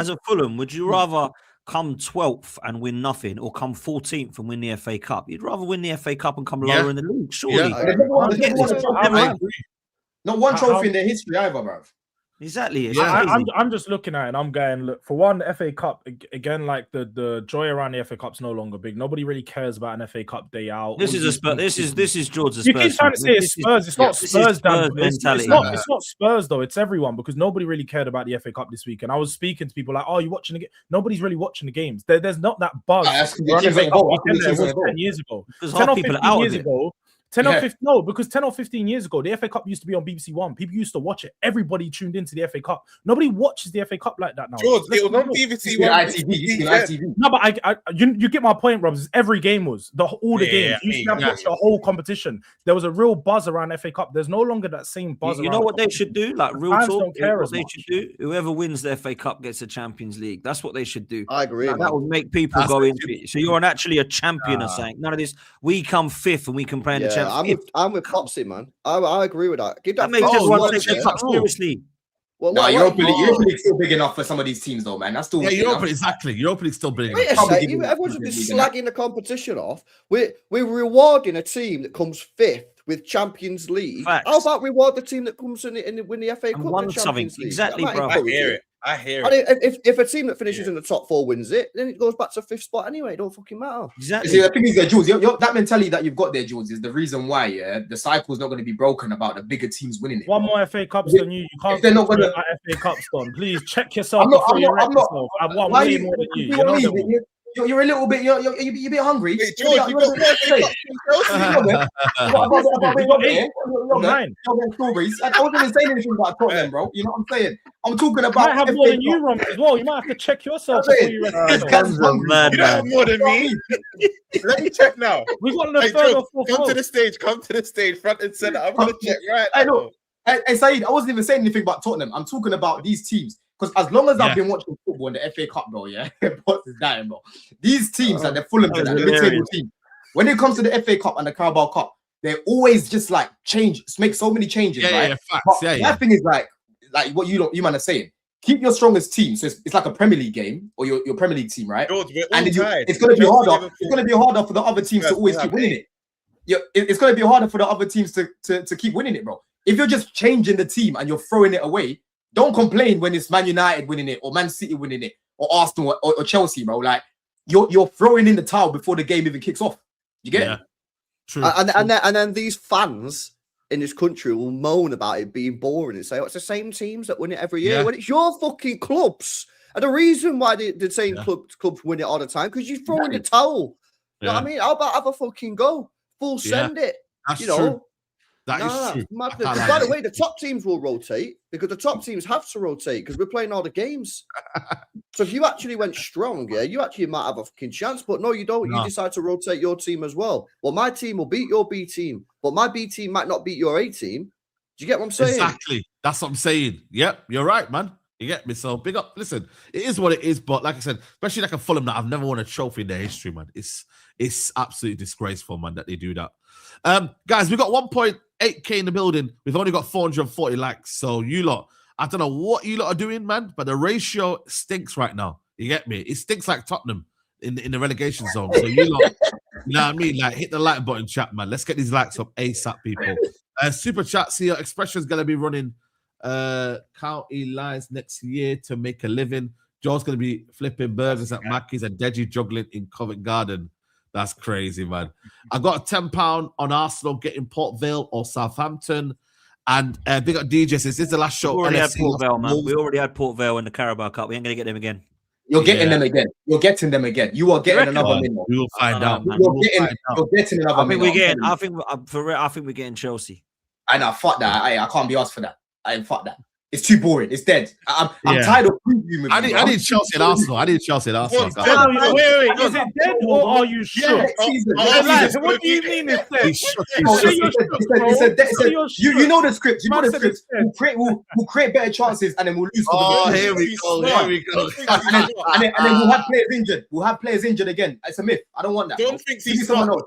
a Fulham, would you rather come 12th and win nothing, or come 14th and win the FA Cup? You'd rather win the FA Cup and come lower in the league, surely. Not one trophy in their history either, bro. Exactly. I'm just looking at it and I'm going, look, for one, the FA Cup, again, like the joy around the FA Cup's no longer big. Nobody really cares about an FA Cup day out. This is George's Spurs. You keep trying to say it's Spurs. It's not Spurs, mentality. It's not Spurs, though. It's everyone, because nobody really cared about the FA Cup this week. And I was speaking to people like, oh, you watching the game? Nobody's really watching the games. There's not that buzz. 10 years ago. 10 or 15, no, because 10 or 15 years ago, the FA Cup used to be on BBC One. People used to watch it. Everybody tuned into the FA Cup. Nobody watches the FA Cup like that now. George, it was on BBC One. ITV. No, but you get my point, Robs. Every game was all the games. You used to watch the whole competition. There was a real buzz around FA Cup. There's no longer that same buzz. You know what they should do? Like real fans talk. don't care What as they much. should do? Whoever wins the FA Cup gets the Champions League. That's what they should do. I agree. That would make people go into it. So you're actually a champion or something. None of this. We come fifth and we can play in the Champions League. I'm with Popsy, man. I agree with that. Give That makes everyone take the cup seriously. Well, no, Europa League's still big enough for some of these teams, though, man. That's still Europa League's still big enough. Everyone's just slagging the competition off. We're rewarding a team that comes fifth with Champions League. Facts. How about reward the team that comes in and win the FA Cup won and Champions League? Exactly, bro. I hear it. If a team that finishes in the top 4 wins it, then it goes back to 5th spot anyway. It don't fucking matter. Exactly. See, the thing is, Jules, that mentality that you've got there, Jules, is the reason why the cycle's not going to be broken about the bigger teams winning it. One more FA Cups than you. You can't. They're not going to FA Cups done. Please check yourself before you wreck yourself. I've won way more than you. You're a little bit. You're a bit hungry. Wait, George, you got strawberries. I wasn't even saying anything about Tottenham, bro. You know what I'm saying? I'm talking about. You might have more than you, Ron, as well. You might have to check yourself before you rest. You don't have more than me. Let me check now. We got the third or fourth. Come to the stage, front and center. I'm gonna check right now. Hey, Saeed, I wasn't even saying anything about Tottenham. I'm talking about these teams. Because as long as I've been watching football in the FA Cup, bro, what's dying, bro? These teams, like the Fulham, the mid-table team, when it comes to the FA Cup and the Carabao Cup, they always just like make so many changes, right? That thing is like what you man are saying. Keep your strongest team, so it's like a Premier League game or your Premier League team, right? George, it's going to be harder. It's going to be harder for the other teams to always keep winning it. It's going to be harder for the other teams to keep winning it, bro. If you're just changing the team and you're throwing it away. Don't complain when it's Man United winning it or Man City winning it or Arsenal or Chelsea, bro. Like you're throwing in the towel before the game even kicks off. You get it? True. And then these fans in this country will moan about it being boring and say, "Oh, it's the same teams that win it every year." When it's your fucking clubs, and the reason why the same clubs win it all the time because you throw in the towel. You know what I mean? How about have a fucking go? Full send it. That's true. That is true. By the way, the top teams will rotate because the top teams have to rotate because we're playing all the games. So if you actually went strong, you actually might have a fucking chance. But no, you don't. No. You decide to rotate your team as well. Well, my team will beat your B team, but my B team might not beat your A team. Do you get what I'm saying? Exactly. That's what I'm saying. Yep, you're right, man. You get me? So big up. Listen, it is what it is. But like I said, especially like a Fulham that I've never won a trophy in their history, man. It's absolutely disgraceful, man, that they do that. Guys, we got 1.8K in the building. We've only got 440 likes. So you lot, I don't know what you lot are doing, man, but the ratio stinks right now. You get me? It stinks like Tottenham in the relegation zone. So you lot, you know what I mean? Like hit the like button, chat, man. Let's get these likes up ASAP, people. Super chat, see your expression's gonna be running county lines next year to make a living. Joe's gonna be flipping burgers at Mackey's and Deji juggling in Covent Garden. That's crazy, man. I got a £10 on Arsenal getting Port Vale or Southampton. And big up DJ says, this is the last show. We already had Port Vale, man. We already had Port Vale in the Carabao Cup. We ain't going to get them again. You're getting them again. You're getting them again. You are getting another minute. We will find out. You're getting another minute. I think we're getting Chelsea. I know, fuck that. I can't be asked for that. Fuck that. It's too boring. It's dead. I'm tired of previewing. I need Chelsea and Arsenal. Wait. Is it dead or are you sure? What do you mean it's dead? You know the script. You know the script. We'll create better chances and then we'll lose. Oh, here we go. And then we'll have players injured. We'll have players injured again. It's a myth. I don't want that. Don't think Give me someone else.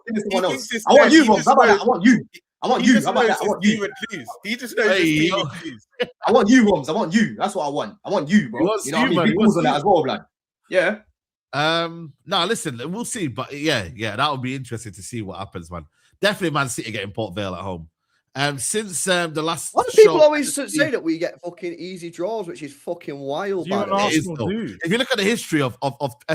I want you, Rob. How about that? I want you. How about that? I want you. He just knows his team would lose. I want you, Roms. I want you. That's what I want. I want you, bro. You know what I mean? Big balls on that as well, blood. Yeah. No, listen, we'll see. But yeah, that would be interesting to see what happens, man. Definitely Man City getting Port Vale at home. Since the last Why do people always say that we get fucking easy draws, which is fucking wild? If you look at the history of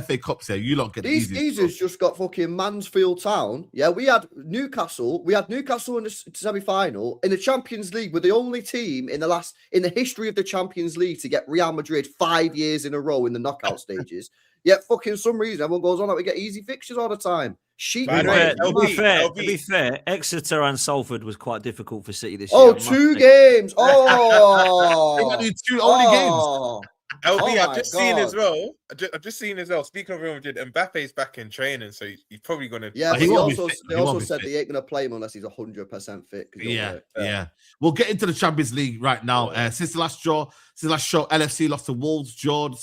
FA Cups here, you don't get these geezers just got fucking Mansfield Town. Yeah, we had Newcastle. We had Newcastle in the semi-final. In the Champions League, we're the only team in the history of the Champions League to get Real Madrid 5 years in a row in the knockout stages. Yet fucking some reason everyone goes on that we get easy fixtures all the time. Sheep. By the way, To be fair, Exeter and Salford was quite difficult for City this year. Oh, 2 games. Oh, only games. LB, I've just seen as well. I've just seen as well. Speaking of Real Madrid, Mbappe's back in training, so he's probably going to. Yeah, but they also said they ain't going to play him unless he's 100% fit. Yeah. We'll get into the Champions League right now. Since the last show, LFC lost to Wolves, George,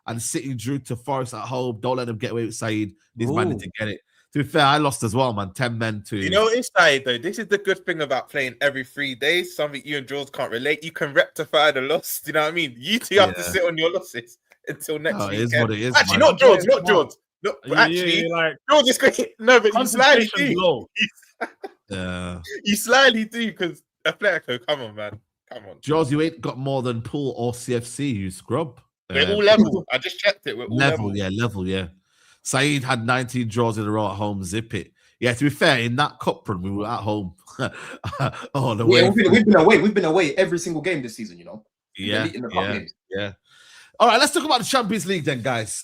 and City drew to Forest at home. Don't let them get away with Saeed. These man need to get it. To be fair, I lost as well, man. 10 men to. You know what it's Saeed though? This is the good thing about playing every 3 days. Something you and Jules can't relate. You can rectify the loss. You know what I mean? You two have to sit on your losses until next week. It is what it is. Actually, man. not George. No, actually, like, George is great. No, but you slightly do. Yeah. You slightly do because Atletico. Come on, man. Come on. George, you ain't got more than Pool or CFC. You scrub. We're all level. I just checked it. We're all level. Yeah. Saeed had 19 draws in a row at home. Zip it. Yeah, to be fair, in that cup run, we were at home. We've been away every single game this season, you know. Yeah. All right, let's talk about the Champions League then, guys.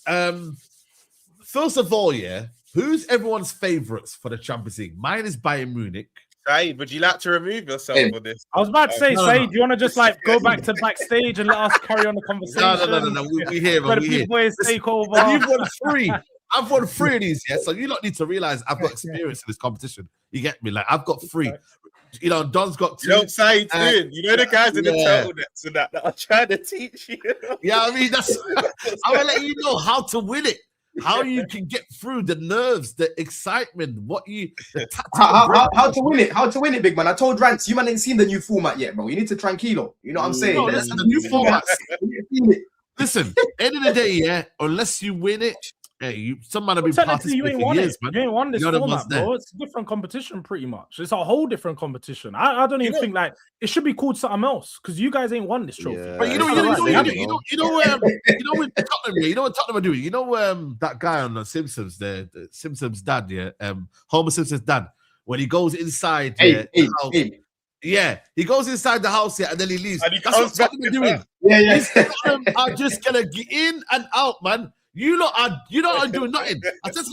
First of all, who's everyone's favourites for the Champions League? Mine is Bayern Munich. Saeed, would you like to remove yourself for this? I was about to say, Saeed, do you want to just like go back to backstage and let us carry on the conversation? No. We here, man. We here. Take over. You've won 3. I've won 3 of these, so you lot need to realize I've got experience in this competition. You get me? Like, I've got 3. You know, Don's got 2. You know what Saeed's doing? You know the guys in the turtlenecks and that are trying to teach you. Yeah, I mean, I'm going to let you know how to win it. How you can get through the nerves, the excitement, how to win it? How to win it, big man? I told Rance, you man ain't seen the new format yet, bro. You need to tranquilo. You know what I'm saying? No, listen, the new format. Listen, end of the day, unless you win it, some man have been participating for years, man. You ain't won this format, bro. It's a different competition, pretty much. It's a whole different competition. I don't even think like it should be called something else because you guys ain't won this trophy. Yeah. But you know what Tottenham are doing. You know that guy on the Simpsons, the Simpsons dad, Homer Simpson's dad, when he goes inside, he goes inside the house, and then he leaves. That's what Tottenham are doing. Tottenham are just gonna get in and out, man. You lot are doing nothing. I just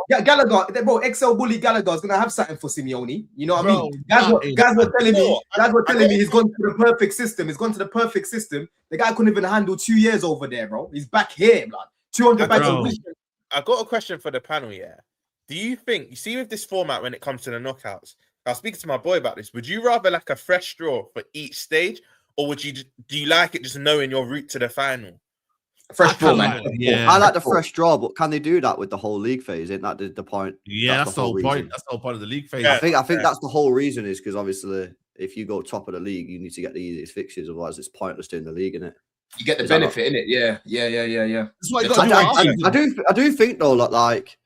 Gallagher, bro, XL bully Gallagher is gonna have something for Simeone. You know what I mean? Guys were telling me he's gone to the perfect system. He's gone to the perfect system. The guy couldn't even handle 2 years over there, bro. He's back here, blood. 200 bags a week. I got a question for the panel. Do you think you see with this format when it comes to the knockouts? I was speaking to my boy about this. Would you rather like a fresh draw for each stage, or do you like it just knowing your route to the final? Fresh draw, man. I like the fresh draw, but can they do that with the whole league phase? Isn't that the point? Yeah, that's the whole point. That's the whole point of the league phase. I think that's the whole reason is because obviously if you go top of the league, you need to get the easiest fixtures. Otherwise, it's pointless doing the league, isn't it? You get the benefit in it. Yeah. That's what I do think though, like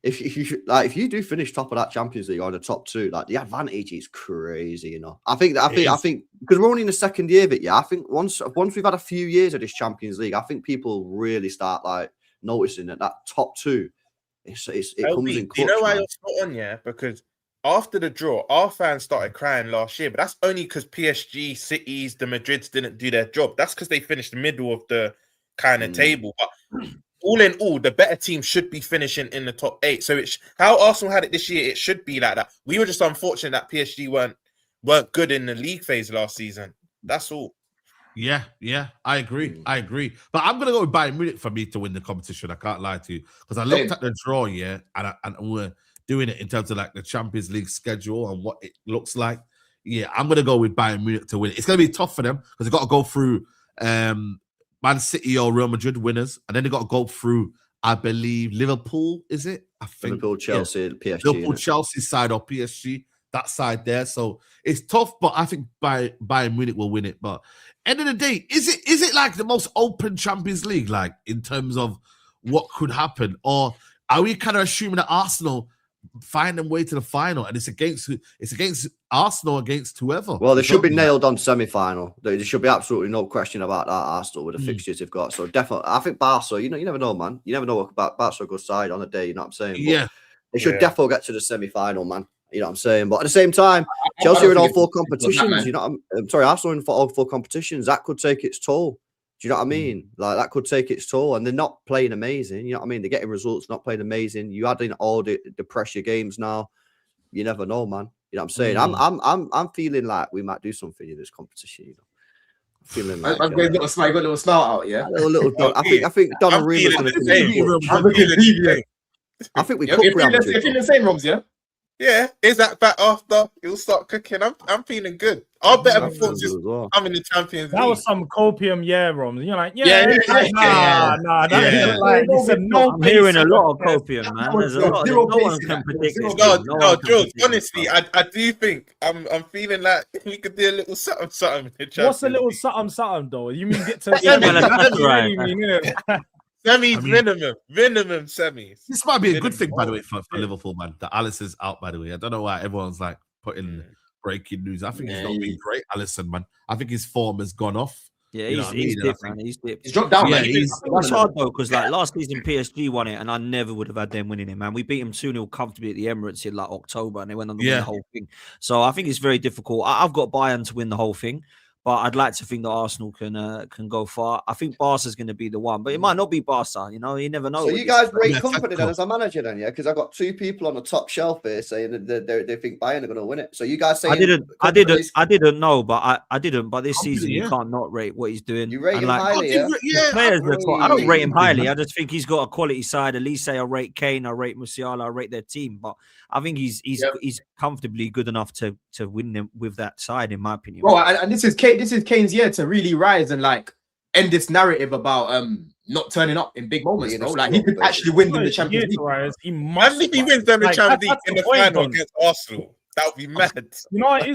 if you do finish top of that Champions League or the top 2, like the advantage is crazy, you know. I think because we're only in the second year of it, I think once we've had a few years of this Champions League, I think people really start like noticing that top 2, it comes in clutch. You know why you're spot on, because after the draw, our fans started crying last year, but that's only because PSG, Cities, the Madrids didn't do their job. That's because they finished the middle of the kind of table, but. All in all, the better team should be finishing in the top 8. So it's how Arsenal had it this year. It should be like that. We were just unfortunate that PSG weren't good in the league phase last season. That's all. Yeah, I agree. But I'm gonna go with Bayern Munich for me to win the competition. I can't lie to you because I looked at the draw, and we're doing it in terms of like the Champions League schedule and what it looks like. Yeah, I'm gonna go with Bayern Munich to win it. It's gonna be tough for them because they've got to go through Man City or Real Madrid winners, and then they got to go through, I believe, Liverpool, is it? I think Liverpool, Chelsea, PSG. Liverpool, Chelsea side or PSG, that side there. So it's tough, but I think Bayern Munich will win it. But end of the day, is it like the most open Champions League, like in terms of what could happen? Or are we kind of assuming that Arsenal find them way to the final and it's against Arsenal against whoever? Well, they should be nailed on semi-final. There should be absolutely no question about that Arsenal with the fixtures they've got. So definitely, I think Barca, you never know, man. You never know about Barca a good side on the day, you know what I'm saying? But they should definitely get to the semi-final, man. You know what I'm saying? But at the same time, Chelsea are in all 4 competitions. I'm sorry, Arsenal in all 4 competitions. That could take its toll. Do you know what I mean? Like that could take its toll, and they're not playing amazing. You know what I mean? They're getting results, not playing amazing. You add in all the pressure games now. You never know, man. You know what I'm saying? I'm feeling like we might do something in this competition. You know, feeling like I've got a little smile, got a little smile out, yeah. a little. I think Donnarumma's going to. I think we could. You're feeling the same, Roms, yeah. Yeah, is that back after he'll start cooking? I'm feeling good. Our better performances coming in Champions League. That was some copium, yeah, Roms. You're like, Yeah. nah. Like, you said no. I'm hearing a lot of copium, man. There's a lot. No one can predict this. No, George. Honestly, I do think I'm feeling like we could do a little something. What's a little something though? You mean get to semis minimum semis. This might be a good thing, by the way, for Liverpool, man. That Alisson is out, by the way. I don't know why everyone's like putting breaking news. I think he's not been great, Alisson, man. I think his form has gone off. Yeah, he's dipped, man. He's dipped. He's dropped down, man. It's hard though, because like last season PSG won it, and I never would have had them winning it, man. We beat them 2-0 comfortably at the Emirates in like October, and they went on to win the whole thing. So I think it's very difficult. I've got Bayern to win the whole thing. But I'd like to think that Arsenal can go far. I think Barca's going to be the one, but it might not be Barca. You know, you never know. So you guys rate company then as a manager, then, yeah? Because I got 2 people on the top shelf here saying that they think Bayern are going to win it. So you guys saying I didn't know, but I didn't. But this season, you can't not rate what he's doing. You rate him highly, I don't rate him highly. I just think he's got a quality side. At least say I rate Kane, I rate Musiala, I rate their team. But I think he's comfortably good enough to win them with that side, in my opinion. Bro, and this is Kane's year to really rise and like end this narrative about not turning up in big moments, bro. Like he could actually win them the Champions League. He must. If he wins them the Champions League in the final against Arsenal, that would be mad. You know what it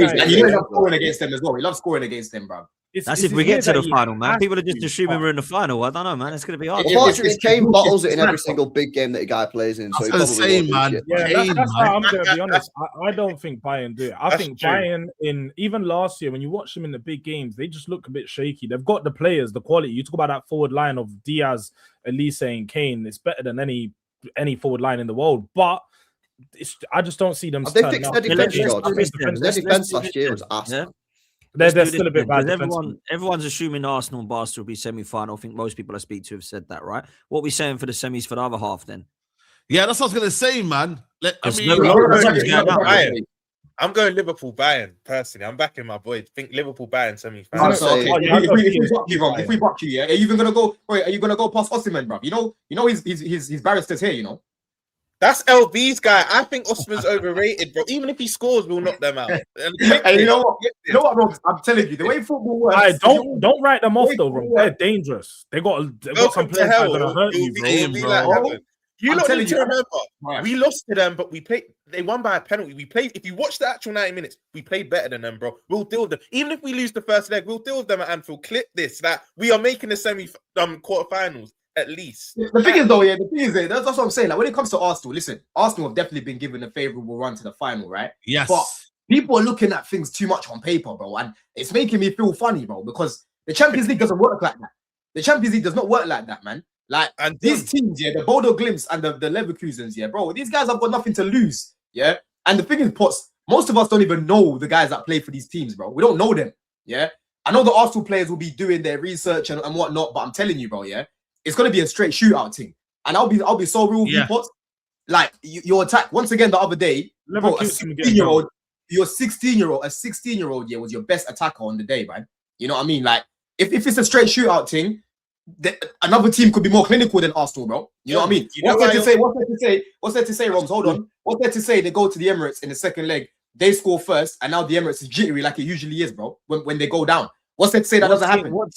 is, and he loves scoring against them as well. He loves scoring against them, bro. That's if we get to the final, man. People are just assuming we're in the final. I don't know, man. It's going to be hard. Unfortunately, Kane bottles it in every single big game that a guy plays in. So that's the same, man. That's why I'm going to be honest. I don't think Bayern do it. I think Bayern, even last year, when you watch them in the big games, they just look a bit shaky. They've got the players, the quality. You talk about that forward line of Diaz, Elise, and Kane. It's better than any forward line in the world. But I just don't see them. They fixed their defense, George. Their defense last year was awesome. They're still a bit bad. Everyone's assuming Arsenal and Barca will be semi-final. I think most people I speak to have said that, right? What are we saying for the semis for the other half then? Yeah, that's what I was going to say, man. I'm going Liverpool Bayern personally. I'm backing my boy. Think Liverpool Bayern semi-final. If we buck you, yeah, are you even gonna go? Wait, are you gonna go past Osimhen, bro? You know his barristers here, you know. That's LB's guy. I think Osman's overrated, bro. Even if he scores, we'll knock them out. And you know what, Rob? I'm telling you, the way football works. Don't write them off, though, bro. They're dangerous. They got some players that are gonna hurt you, bro. You lot need to remember, we lost to them, but we played. They won by a penalty. We played. If you watch the actual 90 minutes, we played better than them, bro. We'll deal with them. Even if we lose the first leg, we'll deal with them at Anfield. Clip this. That we are making the quarterfinals. At least the thing is, though, that's what I'm saying. Like when it comes to Arsenal, listen, Arsenal have definitely been given a favourable run to the final, right? Yes. But people are looking at things too much on paper, bro, and it's making me feel funny, bro, because the Champions League doesn't work like that. The Champions League does not work like that, man. Like and these teams, the Bodo Glimts and the Leverkusens, bro, these guys have got nothing to lose, yeah. And the thing is, most of us don't even know the guys that play for these teams, bro. We don't know them, yeah. I know the Arsenal players will be doing their research and whatnot, but I'm telling you, bro, it's gonna be a straight shootout thing, and I'll be so real with you, Potts. Like your attack once again the other day, bro, a 16-year-old, a 16-year-old, was your best attacker on the day, man. You know what I mean? Like if it's a straight shootout thing, another team could be more clinical than Arsenal, bro. You know what I mean? What's there to say, Roms? Hold on. What's there to say? They go to the Emirates in the second leg, they score first, and now the Emirates is jittery like it usually is, bro. When they go down. What's that to say that doesn't happen? What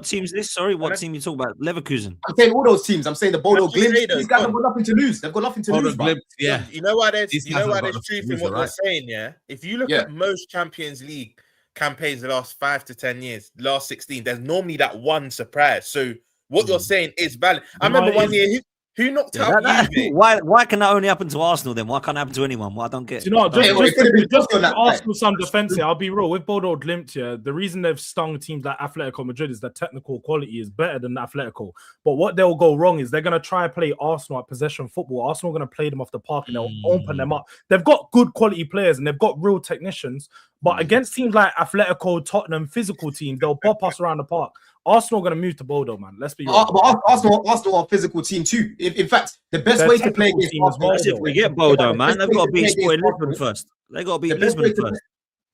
team's this? Sorry, what team you talking about? Leverkusen. I'm saying all those teams. I'm saying the Bodo Glimt. These guys have got nothing to lose. They've got nothing to lose, bro. Yeah. You know why there's truth in what you're saying, yeah? If you look at most Champions League campaigns the last 5 to 10 years, last 16, there's normally that one surprise. So what you're saying is valid. I remember one year who knocked out Juve? Why can that only happen to Arsenal then? Why can't it happen to anyone? Well, I don't get. You know, just Arsenal some defense here. I'll be real with Bodo Glimt here. The reason they've stung teams like Atletico Madrid is that technical quality is better than Atletico. But what they'll go wrong is they're going to try and play Arsenal at possession football. Arsenal are going to play them off the park and they'll open them up. They've got good quality players and they've got real technicians. But against teams like Atletico, Tottenham, physical teams, they'll pop us around the park. Arsenal are going to move to Bodo, man. Let's be real. But Arsenal are a physical team too. In fact, the best way to play against Arsenal is if we get Bodo, man. They've got to beat Sporting Lisbon first. They got to beat Lisbon first.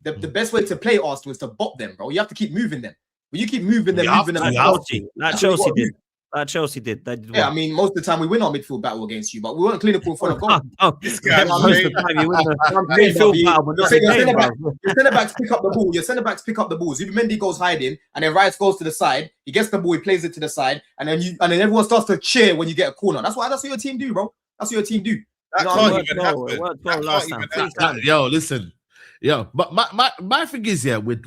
The best way to play Arsenal is to bop them, bro. You have to keep moving them. When you keep moving them, That Chelsea did. That Chelsea did. They did I mean, most of the time we win our midfield battle against you, but we weren't clinical in front of goal. This guy, most of the time you win the midfield battle, but that's your centre backs pick up the ball. Your centre backs pick up the ball. Zubimendi goes hiding, and then Rice goes to the side. He gets the ball, he plays it to the side, and then everyone starts to cheer when you get a corner. That's what your team do, bro. That's what your team do. That can't even happen. Yo, listen. Yo, but my thing is, yeah, with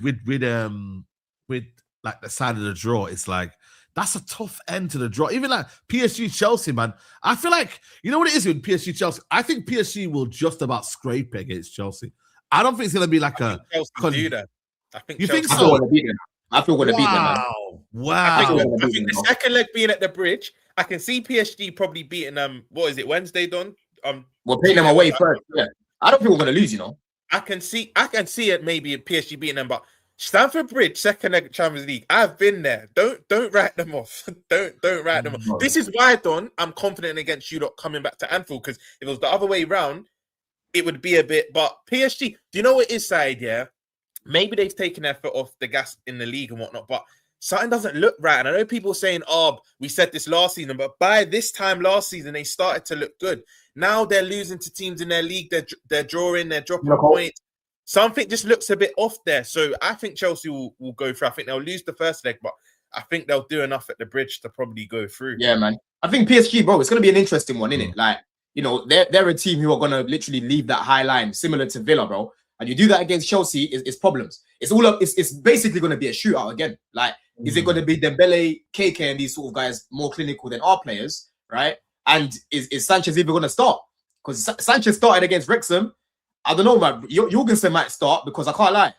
like the side of the draw, it's like that's a tough end to the draw. Even like PSG Chelsea, man. I feel like, you know what it is with PSG Chelsea? I think PSG will just about scrape against Chelsea. I don't think it's gonna be like a do that. I think you Chelsea think so? I feel we're gonna beat them. Man. Wow. I think the second leg being at the bridge, I can see PSG probably beating them. What is it, Wednesday, Don? We're playing them away first. Yeah. I don't think we're gonna lose, you know. I can see it maybe PSG beating them, but Stamford Bridge, second leg Champions League. I've been there. Don't write them off. don't write them off. This is why, Don, I'm confident against you lot coming back to Anfield, because if it was the other way round, it would be a bit. But PSG, do you know what it is, Saeed? Yeah, maybe they've taken their foot off the gas in the league and whatnot, but something doesn't look right. And I know people saying, "Oh, we said this last season," but by this time last season, they started to look good. Now they're losing to teams in their league. They're drawing. They're dropping points. Something just looks a bit off there. So I think Chelsea will go through. I think they'll lose the first leg, but I think they'll do enough at the bridge to probably go through. Yeah, man. I think PSG, bro, it's going to be an interesting one, isn't it? Like, you know, they're a team who are going to literally leave that high line, similar to Villa, bro. And you do that against Chelsea, it's problems. It's all up. It's basically going to be a shootout again. Like, is it going to be Dembele, KK, and these sort of guys more clinical than our players, right? And is Sanchez even going to start? Because Sanchez started against Wrexham. I don't know, man. Jorgensen might start, because I can't lie.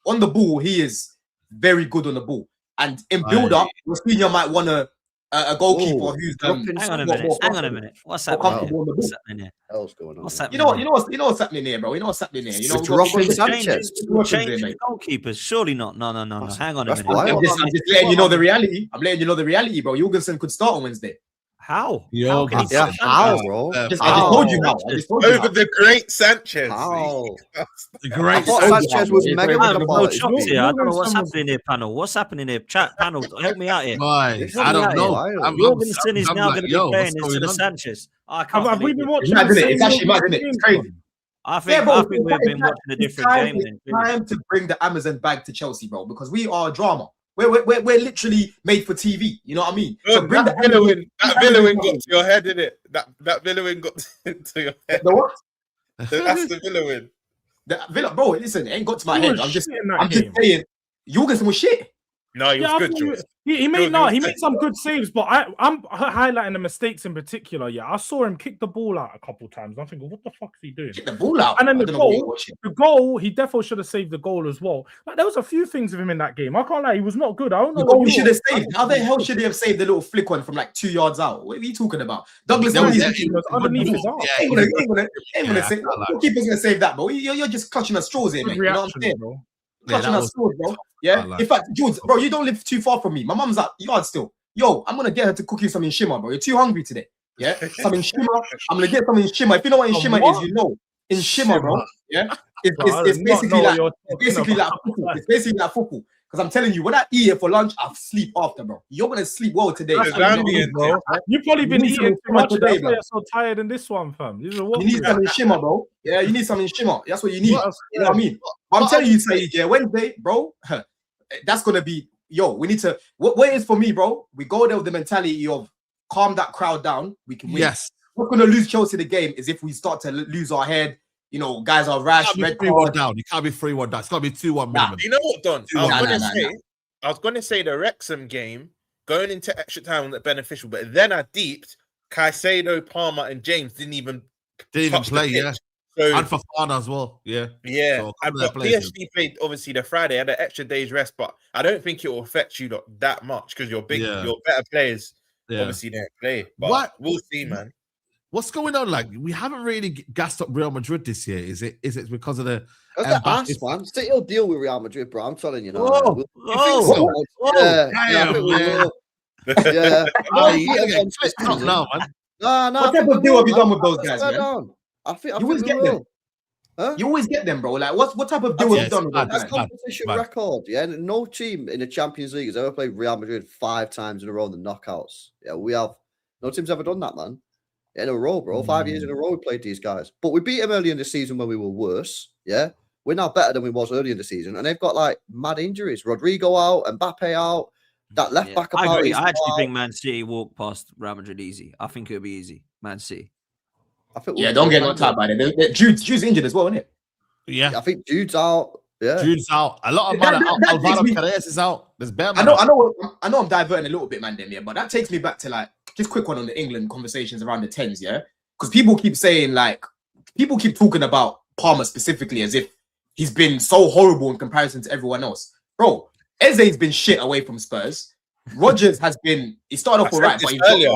On the ball, he is very good on the ball. And in build-up, Rafinha might want a goalkeeper who's hang on a minute. What's happening here? What's going on? What's happening? You know what's happening here, bro. You know what's happening here. You know, dropping Sanchez. Changing goalkeepers. Surely not. No. Hang on a minute. I'm just letting you know the reality. I'm letting you know the reality, bro. Jorgensen could start on Wednesday. How? How, bro? I just told you how. Over the great Sanchez. How? The great Sanchez was mega. I don't know what's happening here, panel. What's happening here? Chat panel, help me out here. I don't know. Jorgensen is now going to be playing instead of Sanchez. I can't. Have we been watching? It's actually mad, isn't it? It's crazy. I think we've been watching a different game. It's time to bring the Amazon bag to Chelsea, bro, because we are drama. We're literally made for TV. You know what I mean? So bring that Villa got to your head, didn't it? That Villa got to your head. The what? That's the Villa win. The Villa, bro. Listen, it ain't got to my head. I'm just saying. Jorgensen was shit. No, he was good, George. He made some good saves, but I'm highlighting the mistakes in particular. Yeah, I saw him kick the ball out a couple times. I'm thinking, what the fuck is he doing? Kick the ball out. And then the goal, he definitely should have saved the goal as well. Like, there was a few things of him in that game. I can't lie, he was not good. I don't know. What he should have saved. How the hell should he have saved the little flick one from like 2 yards out? What are you talking about? Douglas was underneath his arm. Ain't gonna save. Keeper's gonna save that, bro. You're just clutching at straws here, mate. You know what I'm saying, bro? Clutching at straws, bro. Yeah. In fact, George, bro, you don't live too far from me. My mum's at yard still. Yo, I'm gonna get her to cook you some shimmer, bro. You're too hungry today. Yeah, some shimmer. I'm gonna get some shimmer. If you know what shimmer is, you know. In shimmer, bro. Yeah, it's basically like football. Because I'm telling you, when I eat it for lunch, I'll sleep after, bro. You're gonna sleep well today. Bro. You've probably been eating too much today, bro. You're so tired in this one, fam. You need something shimmer, bro. Yeah, you need something shimmer. That's what you need. You know what I mean? I'm telling you, Saeed, yeah, Wednesday, bro. That's gonna be we need to. What it is for me, bro? We go there with the mentality of calm that crowd down. We can win. Yes. What's gonna lose Chelsea the game is if we start to lose our head. You know, guys are rash. Red 3-1 down. You can't be 3-1 down. It's got to be 2-1 minimum. You know what, Don? I was going to say the Wrexham game going into extra time was beneficial, but then I deeped Caicedo, Palmer, and James didn't even play. Yeah, so, and Fofana as well. Yeah. So PSG played obviously the Friday, had an extra day's rest, but I don't think it will affect you that much because your better players obviously didn't play. But we'll see, man. What's going on? Like, we haven't really gassed up Real Madrid this year. Is it because of the? That's the ass, man. City will deal with Real Madrid, bro. I'm telling you now. Whoa, Yeah, I think we will. Yeah. No, man. No. What type of deal have you done with those guys, man? I think you always we get will. them. Huh? You always get them, bro. Like, what type of deal have you done with those That's guys? competition record. Yeah, no team in the Champions League has ever played Real Madrid 5 times in a row in the knockouts. Yeah, we have. No team's ever done that, man. In a row, bro. 5 years in a row we played these guys. But we beat them early in the season when we were worse. Yeah. We're now better than we was early in the season. And they've got like mad injuries. Rodrigo out, Mbappe out, that left back I apart. agree. I actually think Man City walk past Real Madrid easy. I think it'll be easy. Man City. I think don't get no time by it. Jude's injured as well, isn't it? Yeah. I think Jude's out. Yeah. Jude's out. A lot of man Alvaro Perez is out. There's bare man. I know I'm diverting a little bit, man, yeah, but that takes me back to like just quick one on the England conversations around the 10s, yeah? Because people keep saying, like, people keep talking about Palmer specifically as if he's been so horrible in comparison to everyone else. Bro, Eze's been shit away from Spurs. Rodgers has been, he started off all right, but he's earlier.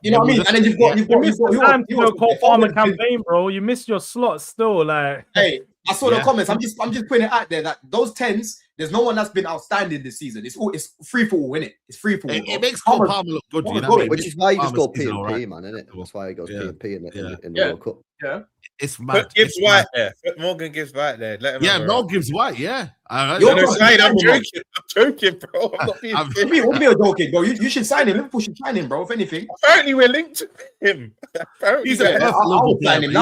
You know what I mean? And then you've got the Cole Palmer campaign, bro. You missed your slot still, like. Hey, I saw the comments. I'm just putting it out there that those 10s, there's no one that's been outstanding this season. It's free for all, innit? It's free for all. It makes Cole Palmer look good, you know what I mean? Which is why you just go P&P, man, innit? That's why he goes P&P in the World Cup. Yeah. It's mad. Put Gibbs White there. Put Morgan Gibbs White there. Let him Mo Gibbs White, yeah. I'm joking, bro. I'm not being serious. What are you joking, bro? You should sign him. Liverpool should sign him, bro, if anything. Apparently, we're linked to him. He's I'll sign him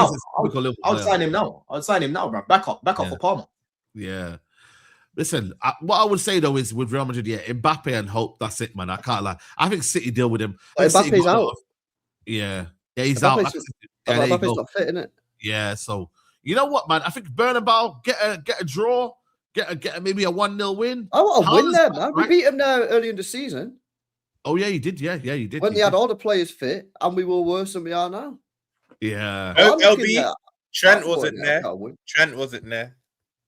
now. I'll sign him now, bro. Back up for Palmer. Yeah. Listen, what I would say though is with Real Madrid, Mbappe and Hope, that's it, man. I can't lie. I think City deal with him. Mbappe's out. Yeah, he's out. Mbappe's not fit, innit? Yeah, so you know what, man? I think Bernabeu get a draw, get maybe a 1-0 win. I want a win there, man. We beat him there early in the season. Oh yeah, you did. Yeah, you did. When they had all the players fit, and we were worse than we are now. Yeah. LB, Trent wasn't there. Trent wasn't there.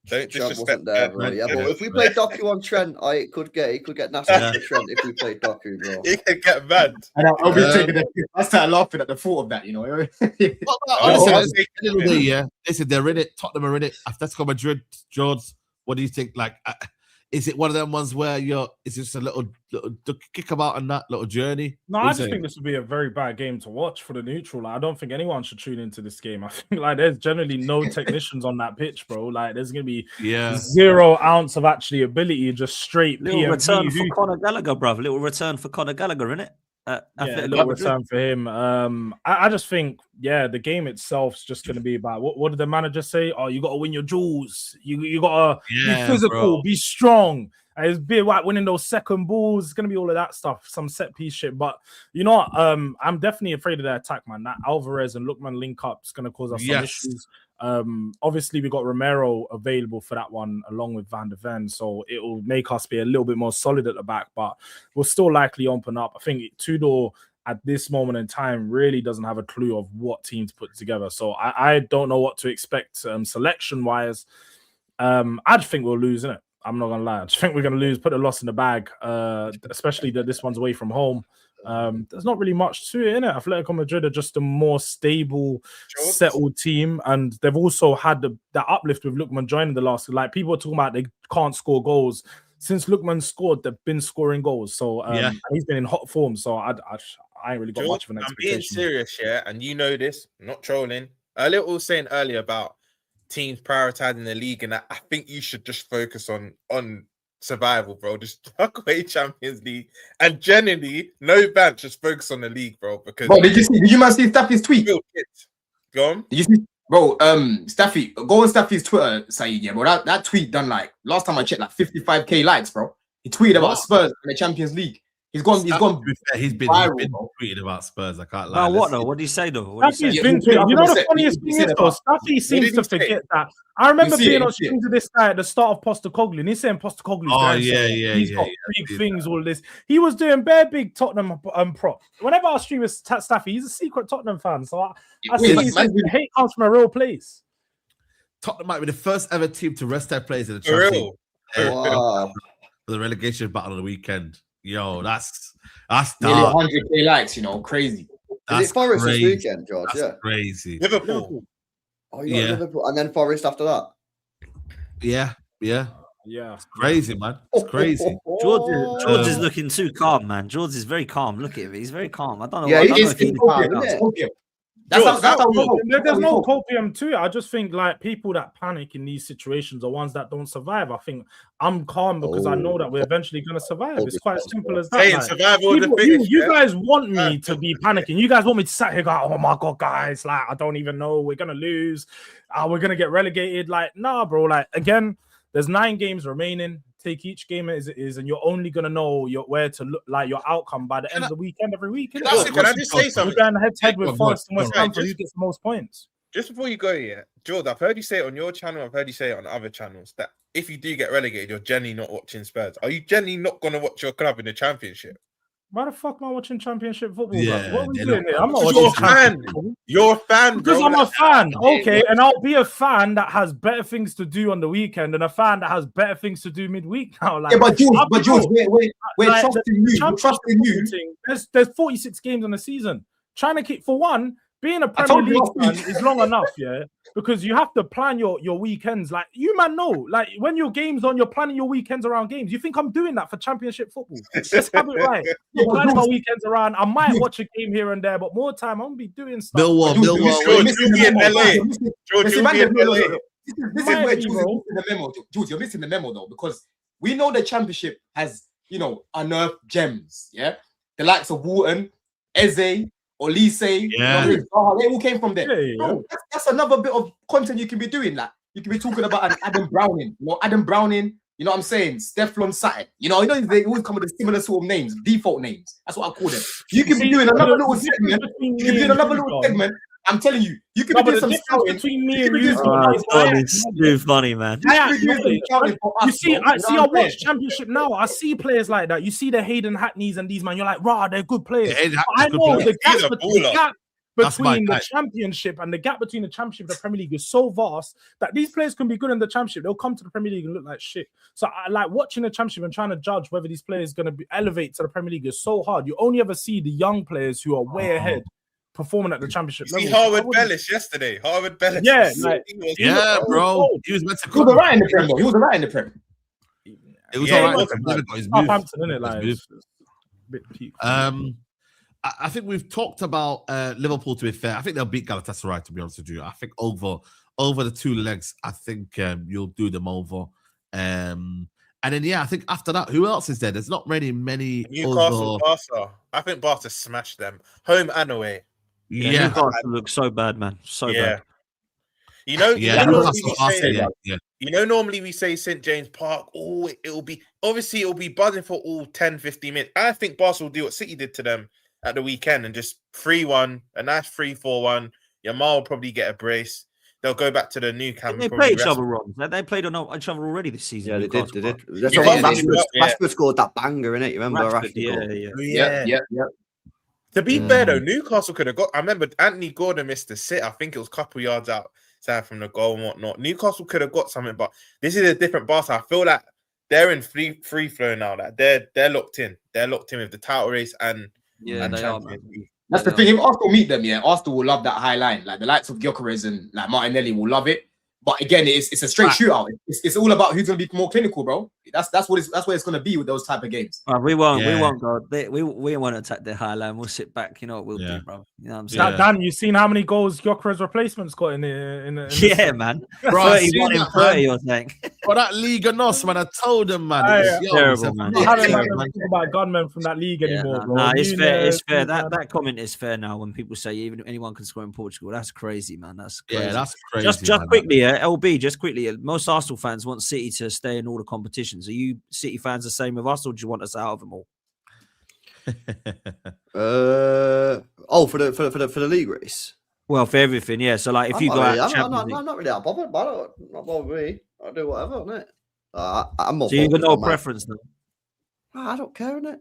Don't disrespect there, bro. Yeah, but if we play Doku on Trent, he could get nasty to Trent if we play Doku, bro. He could get mad. And I'll be taking I started laughing at the thought of that, you know. Listen, they're in it. Tottenham are in it. Atletico Madrid, George. What do you think? Like, is it one of them ones where is just a little kick about on that little journey? No, I just think this would be a very bad game to watch for the neutral. Like, I don't think anyone should tune into this game. I think like there's generally no technicians on that pitch, bro. Like there's gonna be 0 ounce of actually ability, just straight little return for Conor Gallagher, bruv. Little return for Conor Gallagher, innit? A little return for him. I just think, the game itself's just going to be about what did the manager say? Oh, you got to win your duels. You got to be physical, be strong. And it's big like winning those second balls. It's going to be all of that stuff, some set piece shit. But you know what? I'm definitely afraid of their attack, man. That Alvarez and Lookman link up is going to cause us some issues. Obviously, we got Romero available for that one along with Van de Ven, so it will make us be a little bit more solid at the back, but we'll still likely open up. I think Tudor at this moment in time really doesn't have a clue of what team to put together, so I don't know what to expect selection wise. I just think we'll lose, innit? I'm not gonna lie. I just think we're gonna lose, put a loss in the bag, especially that this one's away from home. There's not really much to it, innit? Atletico Madrid are just a more stable, settled team, and they've also had that uplift with Lookman joining the last. Like people are talking about they can't score goals. Since Lookman scored, they've been scoring goals. So he's been in hot form. So I ain't really got much of an expectation. I'm being serious, and you know this. I'm not trolling. A little saying earlier about teams prioritizing the league, and I think you should just focus on survival, bro. Just tuck away Champions League, and generally no ban. Just focus on the league, bro. Because did you man see Staffy's tweet? Go on. Did you see, bro? Staffy, go on Staffy's Twitter, Saeed. Yeah, bro. That tweet done like last time I checked, like 55k likes, bro. He tweeted about Spurs and the Champions League. He's been tweeting about Spurs. I can't lie. What though? What did he say though? You know the funniest thing is though, Staffy seems to forget that. I remember being on stream to this guy at the start of Postecoglou, and he's saying Postecoglou's he's got big things, all this. He was doing bare big Tottenham prop. Whenever I stream with Staffy, he's a secret Tottenham fan. So I see the hate comes from a real place. Tottenham might be the first ever team to rest their players in the Champions League. For the relegation battle on the weekend. Yo, that's nearly 100k likes, crazy. Is it Forest crazy. this weekend, George? That's crazy. Liverpool. Oh, you got Liverpool and then Forest after that. Yeah. Yeah. It's crazy, man. It's crazy. George is looking too calm, man. George is very calm. Look at him. He's very calm. I don't know. Yeah, I don't know he's if he calm, isn't it? That's how we go. There's no copium to it. I just think like people that panic in these situations are ones that don't survive. I think I'm calm because I know that we're eventually going to survive. It's quite simple as that. Saying Like, survival people, of the fittest, you guys want me to be panicking. You guys want me to sit here go, oh my God, guys, like, I don't even know. We're going to lose. We're going to get relegated. Like, nah, bro. Like, again, there's 9 games remaining. Take each game as it is, and you're only gonna know where to look like your outcome by the end of the weekend every week. Can I just say something? We're going head to head with Forest and West Ham for who gets the most points. Just before you go, George, I've heard you say it on your channel. I've heard you say it on other channels that if you do get relegated, you're generally not watching Spurs. Are you generally not going to watch your club in the Championship? Why the fuck am I watching Championship football? Yeah, bro? What are we doing here? I'm not You're watching a fan. Championship. You're a fan, Because bro. I'm a fan. Okay, and I'll be a fan that has better things to do on the weekend and a fan that has better things to do midweek now. Like, Yeah, but George, we're like, trusting you. We're trusting you. There's 46 games in the season. Trying to keep, for one, being a Premier told you League fan is long enough, yeah, because you have to plan your weekends. Like, you man know, like, when your game's on, you're planning your weekends around games. You think I'm doing that for Championship football? Let's have it right. I'm planning my weekends around. I might watch a game here and there, but more time, I'm going to be doing stuff. Millwall. George, you'll be in LA. George, you'll be in LA. This is where George is missing the memo. George, you're missing the memo, though, because we know the Championship has, unearthed gems, yeah? The likes of Wharton, Eze, Olise, they all came from there. Yeah. Bro, that's another bit of content you can be doing. Like, you can be talking about an Adam Browning. Adam Browning, you know what I'm saying? Stefflon Said. They always come with a similar sort of names, default names. That's what I call them. You can be doing another little segment. You can be doing another little segment. I'm telling you, you could be doing some scouting between me and you. It's too funny, man. You see, I watch Championship now. I see players like that. You see the Hayden Hackneys and these man. You're like, rah, they're good players. I know the gap between the Championship and the gap between the Championship and the Premier League is so vast that these players can be good in the Championship. They'll come to the Premier League and look like shit. So I like watching the Championship and trying to judge whether these players are going to elevate to the Premier League is so hard. You only ever see the young players who are way ahead performing at the Championship level. See Harvard Bellis yesterday. Harvard Bellis. Yeah, bro. He was meant to He was right in the Prem, though. He was right in the Prem. It was all right. Southampton, isn't it? Like, it's a bit peak. I think we've talked about Liverpool, to be fair. I think they'll beat Galatasaray, to be honest with you. I think over the 2 legs, I think you'll do them over. And then, I think after that, who else is there? There's not many Newcastle, Barca. I think Barca smashed them. Home and away. Yeah, Newcastle looks so bad, man. So bad. Normally we say St. James Park, it'll be buzzing for all 10, 15 minutes. I think Barca will do what City did to them at the weekend and just 3-1, a nice 3-4-1. Yamal will probably get a brace. They'll go back to the new camp. They played each other wrong. They played on each other already this season. Yeah, they did. Rashford scored that banger, innit? You remember Rashford? Yeah. To be fair though, Newcastle could have got. I remember Anthony Gordon missed the sit. I think it was a couple yards outside from the goal and whatnot. Newcastle could have got something, but this is a different Barca. I feel like they're in free flow now. Like they're locked in. They're locked in with the title race and they are. That's the thing. If Arsenal meet them, Arsenal will love that high line. Like the likes of Gyökeres and like Martinelli will love it. But again, it's a straight shootout. It's all about who's going to be more clinical, bro. That's what it's going to be with those type of games. We won't go. We won't attack the high line. We'll sit back. You know what we'll do, bro. You know what I'm saying? Dan, you seen how many goals Gyökeres replacements got in the yeah, man. 31 in 30, I think. For that Liga Nos, man, I told them, man. Terrible, man. I don't talk about gunmen from that league anymore, bro. Nah, it's fair. It's fair. That comment is fair now. When people say even anyone can score in Portugal, that's crazy, man. That's crazy. Yeah, that's crazy. Just quickly, LB, just quickly. Most Arsenal fans want City to stay in all the competitions. Are you City fans the same with us, or do you want us out of them all? For the league race. Well, for everything, yeah. So, like, if you go out, I'm not really that bothered. Not bothered me. I'll do whatever, innit? I'm more. So you got no preference, then? I don't care, innit?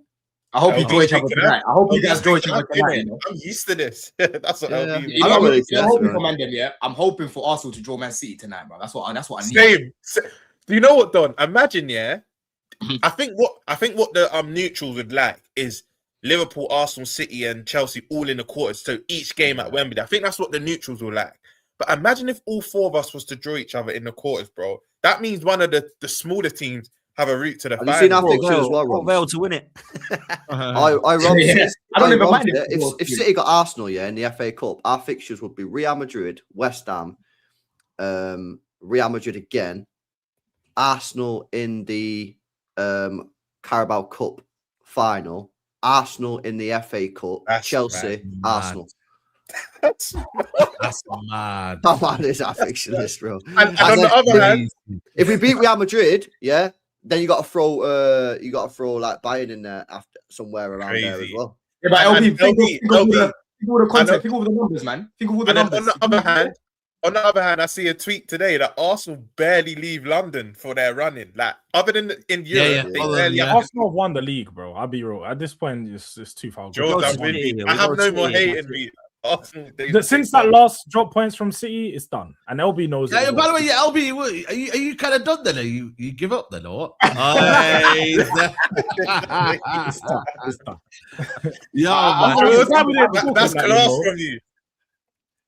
I hope you enjoy each other tonight. I hope you guys enjoy each other tonight. I'm used to this. That's what I'm hoping for, man. Yeah, I'm hoping for Arsenal to draw Man City tonight, bro. That's what I need. Same. Do you know what, Don? Imagine, I think what the neutrals would like is Liverpool, Arsenal, City, and Chelsea all in the quarters. So each game at Wembley. I think that's what the neutrals will like. But imagine if all 4 of us was to draw each other in the quarters, bro. That means one of the smaller teams have a route to the final. Have you seen our fixtures as well, Rob? Vale to win it. I don't even mind it. If City got Arsenal, in the FA Cup, our fixtures would be Real Madrid, West Ham, Real Madrid again, Arsenal in the Carabao Cup final, Arsenal in the FA Cup, Chelsea, Arsenal. That's mad. How mad is that fixture list, bro? And on the other hand, if we beat Real Madrid, then you got to throw like Bayern in there after somewhere around there as well. Yeah, but LB, think of all the content, think of all the numbers, man. Think of all the numbers. On the other hand, I see a tweet today that Arsenal barely leave London for their running. Like, other than in Europe, they barely have Arsenal have won the league, bro. I'll be real. At this point, it's too far. I have no more hate in me. Since that last drop points from City, it's done, and LB knows. Yeah, by the way, LB, are you kind of done then? Are you give up then, or what? It's done. Yeah, that's class from you.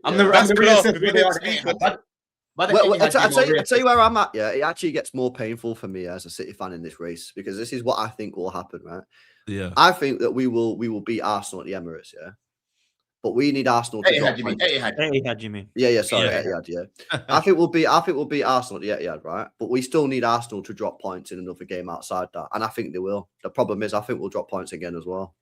I'm the I tell you where I'm at. Yeah, it actually gets more painful for me as a City fan in this race because this is what I think will happen. Right? Yeah, I think that we will beat Arsenal at the Emirates. Yeah. But we need Arsenal to drop points. Etihad, you mean? Yeah, sorry, Etihad, yeah. I think we'll beat Arsenal at the Etihad, right? But we still need Arsenal to drop points in another game outside that. And I think they will. The problem is I think we'll drop points again as well.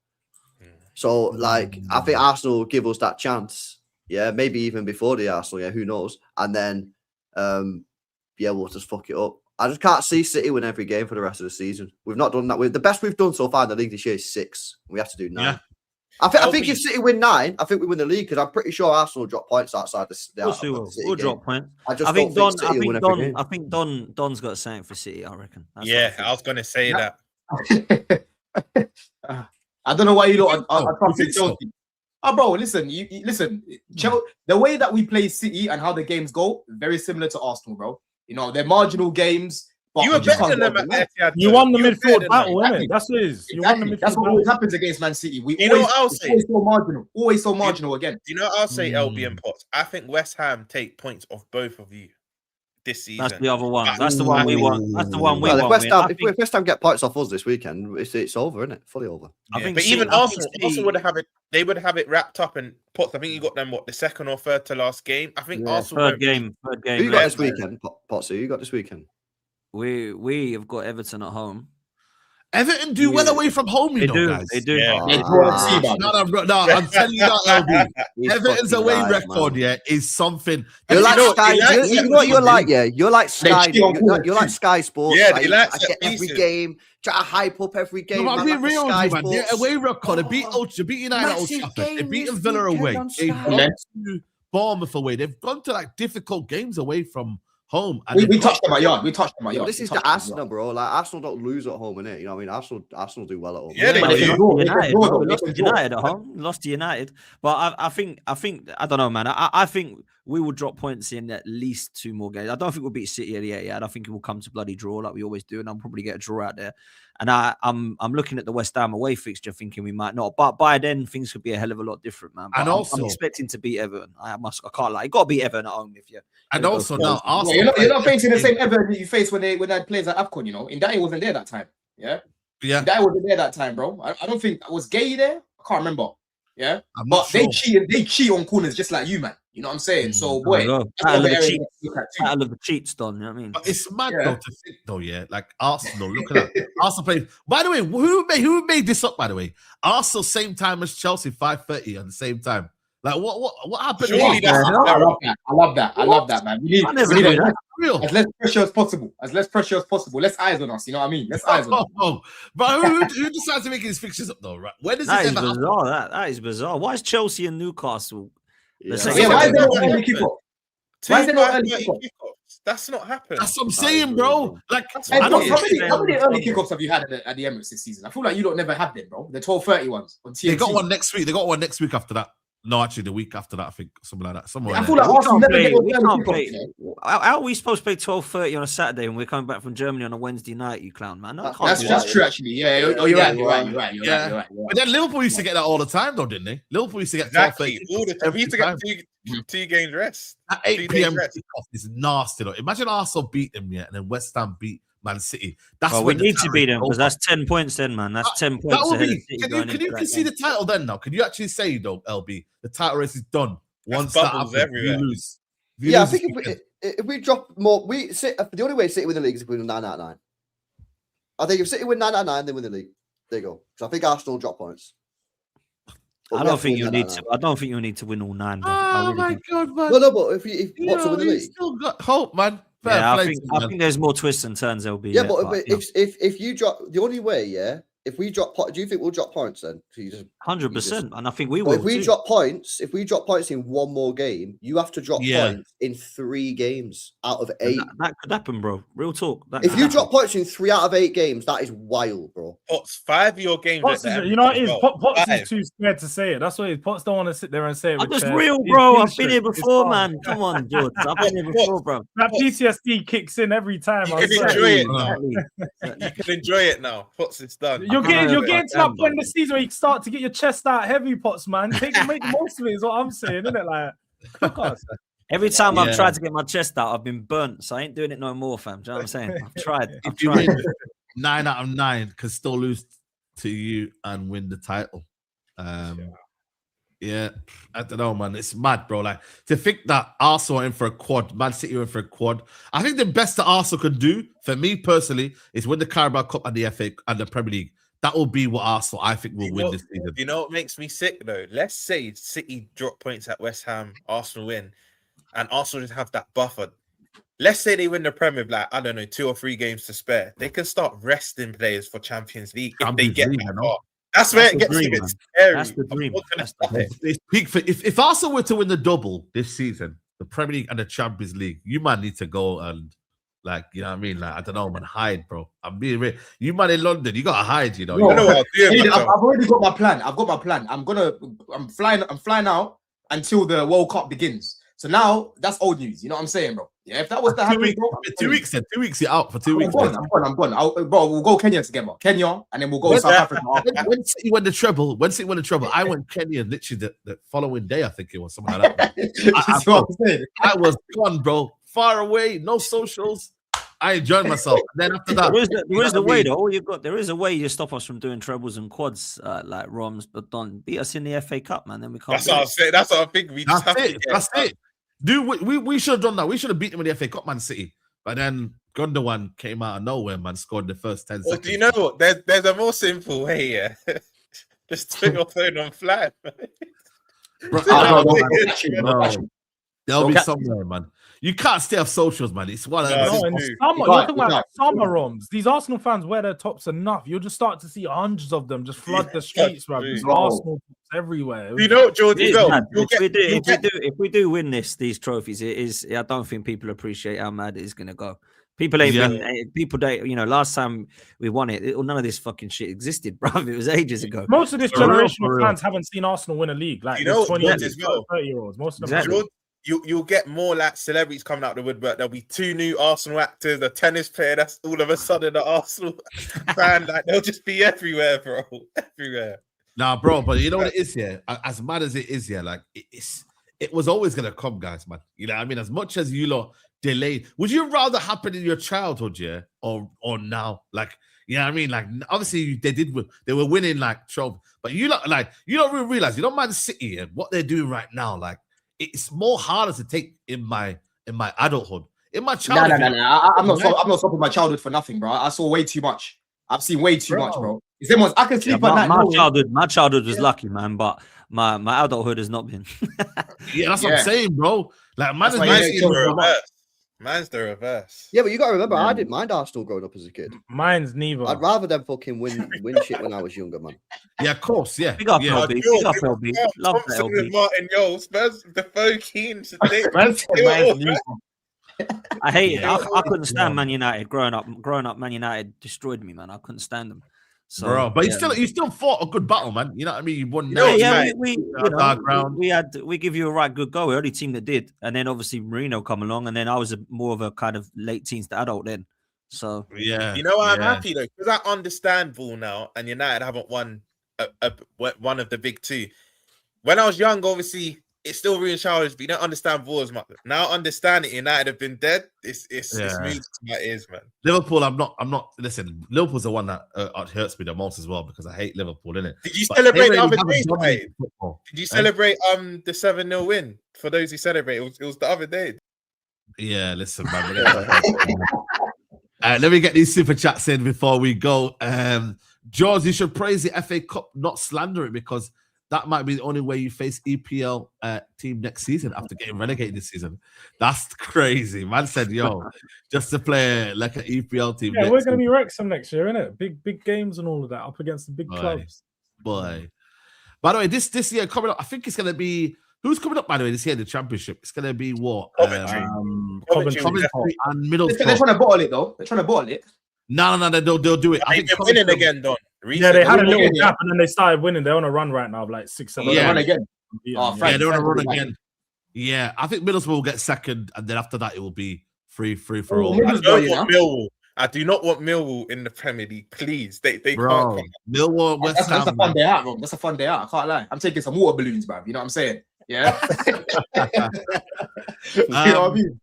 So, like, I think Arsenal will give us that chance. Yeah, maybe even before the Arsenal, who knows? And then, we'll just fuck it up. I just can't see City win every game for the rest of the season. We've not done that. The best we've done so far in the league this year is 6. We have to do 9. Yeah. I think if City win 9, I think we win the league because I'm pretty sure Arsenal drop points outside the We'll drop points. I think Don's got something for City. I reckon. I was going to say that. I don't know why you lot are trusting Chelsea. Oh, bro, listen. Listen. The way that we play City and how the games go, very similar to Arsenal, bro. You know, they're marginal games. You were better than them at Etihad. You won the midfield battle, innit? That's what it is. You won the midfield That's what always happens against Man City. Always so marginal again. Do you know what I'll say, LB and Potts? I think West Ham take points off both of you this season. That's the other one. That's the one we want. That's the one we want. If West Ham get points off us this weekend, it's over, isn't it? Fully over. I think. But even Arsenal would have it. They would have it wrapped up. And Potts, I think you got them the second or third to last game. I think Arsenal. Third game. Who you got this weekend, Potts? Who you got this weekend? We have got Everton at home. Everton do well away from home, guys. They do. No, I'm telling you that, LB. Everton's away record, is something. You're like Sky. You know what you're like, You're like Sky. You're like Sky Sports. Yeah, I get every game. Try to hype up every game. No, I'm being real with you, man. Their away record. They beat United at Old Trafford. They beat Villa away. They've gone to Bournemouth away. They've gone to difficult games away from home. And we touched them at yard. This is the Arsenal, bro. Like Arsenal don't lose at home, innit? You know what I mean? Arsenal do well at home. Yeah, we lost to United at home. Lost to United, but I think I don't know, man. I think we will drop points in at least 2 more games. I don't think we'll beat City at the Etihad. I think it will come to bloody draw like we always do, and I'll probably get a draw out there. And I'm looking at the West Ham away fixture, thinking we might not. But by then, things could be a hell of a lot different, man. But I'm expecting to beat Everton. I can't lie. You got to beat Everton at home if you. And also now, Arsenal, you're not facing the same Everton you faced when they played at AFCON. You know, Inday wasn't there that time. Yeah. Inday wasn't there that time, bro. I don't think was Gay there. I can't remember. Yeah, but they cheat on corners just like you, man. You know what I'm saying? So, boy, battle of the cheats, Don. You know what I mean? But it's mad though to think though, like Arsenal. Look at that. Arsenal played. By the way, who made this up? By the way, Arsenal same time as Chelsea, 5:30 at the same time. Like what happened? I love that, man. We need as less pressure as possible. Less eyes on us. You know what I mean? Less eyes on us. But who decides to make these fixtures up though? Right? When does this ever happen? That is bizarre. Why is Chelsea and Newcastle? Why is there no early kickoff? Why is there no early kickoff? That's not happened. That's what I'm saying, bro. Like, how many early kickoffs have you had at the Emirates this season? I feel like you don't never had them, bro. The 12:30 ones on TNT. They got one next week. After that. No, actually, the week after that, I think something like that. Somewhere. I in feel there. like Arsenal never get We those can't early play. kickoffs. How are we supposed to play 12:30 on a Saturday and we're coming back from Germany on a Wednesday night? You clown, man. No, I can't do That's that. true, actually. Yeah. Oh, you're right. You're right. But then Liverpool used to get that all the time, though, didn't they? Liverpool used to get Exactly. 12:30 All the time. We used to every get two games rest. At 2 8 days p.m. rest. kickoff is nasty, though. Imagine Arsenal beat them, and then West Ham beat Man City. That's Well, we when the need to title beat is them because over. that's 10 points then, man. That's 10 That points will ahead of be. City Can going you into that concede game. the title then? Now, can you actually say though, LB, the title race is done once that bubbles happens? everywhere. You lose. If you Yeah, I lose think this weekend- if we drop more, the only way City win the league is if we win 9 out of 9. I think if City win 9 out of 9, they win the league. There you go. So I think Arsenal drop points. But I we don't have to think win you 9 need out of to. 9. I don't think you need to win all 9. Bro. I Oh really my think. god, man! No, but if what's to win the you league? still got hope, man. Fair Yeah, play I to think you, man. there's more twists and turns. LB. Yeah, but you know, if you drop, the only way, if we drop, do you think we'll drop points then? 100%, and I think we But will. if we too. drop points, in one more game, you have to drop Yeah. points in 3 games out of 8. That could happen, bro. Real talk. That If could you happen. drop points in 3 out of 8 games, that is wild, bro. Potts, 5 of your games. Potts at the is, end you know what as it is? well. Potts 5. is too scared to say it. That's what it is. Potts don't want to sit there and say it. I'm with just chest. real, He's bro. been I've been here strict. He's before, calm. man. Come on, George. I've been here before, bro. That PTSD kicks in every time. You I can swear. enjoy it now. Exactly. You can enjoy it now. Potts, it's done. You're getting to I that can, point in the season where you start to get your chest out heavy, Potts, man. Make the most of it is what I'm saying, isn't it? Like, cook us. Every time Yeah. I've tried to get my chest out, I've been burnt. So I ain't doing it no more, fam. Do you know what I'm saying? I've tried. If you win 9 out of 9, can still lose to you and win the title. Yeah, I don't know, man. It's mad, bro. Like to think that Arsenal are in for a quad, Man City are in for a quad. I think the best that Arsenal could do, for me personally, is win the Carabao Cup and the FA and the Premier League. That will be what Arsenal, I think, will win this season. You know what makes me sick though? Let's say City drop points at West Ham, Arsenal win, and Arsenal just have that buffer. Let's say they win the Premier, like I don't know, 2 or 3 games to spare. They can start resting players for Champions League if they get that far. That's where it gets a bit scary. That's the dream. If Arsenal were to win the double this season, the Premier League and the Champions League, you might need to go and, like, you know what I mean? Like, I don't know, man, hide, bro. I'm being real. You man in London, you gotta hide, you know. No, You know what I'll do, I've already got my plan. I'm flying out until the World Cup begins. So now that's old news. You know what I'm saying, bro? Yeah, if that was to happen, bro, 2 weeks, then 2 weeks, you're out for 2 weeks. I'm gone. Bro, we'll go Kenya together. Kenya, and then we'll go South Africa. When City won the treble, I went Kenya literally the following day, I think it was something like that. That's what I'm saying. I was gone, bro. Far away, no socials. I enjoyed myself. And then after that, there is a way though. All you got, there is a way you stop us from doing trebles and quads like Roms, but don't beat us in the FA Cup, man. Then we can't. That's what I'm saying. That's what I think. We just have to get That's it. Dude, we should have done that. We should have beaten them in the FA Cup, Man City. But then Gundogan came out of nowhere, man. Scored the first 10 Well, seconds. do you know what? There's a more simple way, yeah. Just put your phone on flat. Bro, there'll be somewhere, man. You can't stay off socials, man. It's one of No, them. No, in dude. summer, You you're can't, talking you about can't. summer Roms. These Arsenal fans wear their tops enough. You'll just start to see hundreds of them just flood the streets, bro. There's Bro. Arsenal tops everywhere. You know what, George? It is, Well, man. you'll get- If we do win these trophies, it is. I don't think people appreciate how mad it is going to go. People ain't been. People don't. You know, last time we won it, none of this fucking shit existed, bro. It was ages ago. Most of this For real, generation for of real. fans haven't seen Arsenal win a league. Like You know there's what, 20 George, as well? 30-year-olds. Most of them. Exactly. haven't. You'll get more like celebrities coming out the woodwork. There'll be 2 new Arsenal actors, a tennis player that's all of a sudden an Arsenal fan. Like they'll just be everywhere, bro. Everywhere. Nah, bro, but you know what it is here? As mad as it is here, like it was always gonna come, guys, man. You know what I mean? As much as you lot delayed, would you rather happen in your childhood, yeah, or now? Like, you know what I mean? Like, obviously they were winning like trophy, but you lot, like, you don't really realize, you know, Man City and what they're doing right now, like, it's more harder to take in my adulthood. In my childhood, No. I'm not stopping my childhood for nothing, bro. I saw way too much. I've seen way too much, bro. It's them ones I can sleep at night. My childhood was lucky, man, but my adulthood has not been. Yeah, that's what I'm saying, bro. Like, man, That's why Mine's you the ain't reverse. Mine's the reverse. Yeah, but you got to remember, I didn't mind Arsenal growing up as a kid. Mine's neither. I'd rather them fucking win shit when I was younger, man. yeah, of course, yeah. Big up, yeah. LB. Big up, LB. Love that, Thompson LB. and Martin Yole, Spurs, the Defoe, Keane. Mine's neither. I hate it. I couldn't stand Man United growing up. Man United destroyed me, man. I couldn't stand them. So, bro. But yeah. you still fought a good battle, man. You know what I mean? You won. We give you a right good go. We're the only team that did, and then obviously Marino come along, and then I was more of a kind of late teens to adult then. So yeah, you know why I'm happy though, because I understand ball now, and United haven't won one of the big two. When I was young, obviously it's still really childish, but you don't understand ball as much. Now I understand it. United have been dead. It's music to my ears, man. Liverpool, I'm not. Listen, Liverpool's the one that hurts me the most as well because I hate Liverpool, innit? Did you celebrate the other day? Did you Eh? celebrate the 7-0 win? For those who celebrate, it was the other day. Yeah, listen, man. Let me get these super chats in before we go. George, you should praise the FA Cup, not slander it, because that might be the only way you face EPL team next season after getting relegated this season. That's crazy. Man said, yo, just to play like an EPL team. Yeah, we're going to be Wrexham next year, innit? Big games and all of that up against the big clubs. Boy. By the way, this year coming up, I think it's going to be, who's coming up, by the way, this year in the Championship? It's going to be what? Coventry and Middlesbrough. They're trying to bottle it, though. They're trying to bottle it. No, they'll do it. I think they're winning again, Don. Yeah, they had a little gap and then they started winning. They're on a run right now of like 6-7. Yeah, run again. They're on a run again. Yeah, I think Middlesbrough will get second, and then after that, it will be free for all. I do not want Millwall in the Premier League, please. They can't come. Millwall, West Ham. That's a fun day out, bro. That's a fun day out. I can't lie. I'm taking some water balloons, bro. You know what I'm saying? Yeah. You know what I mean?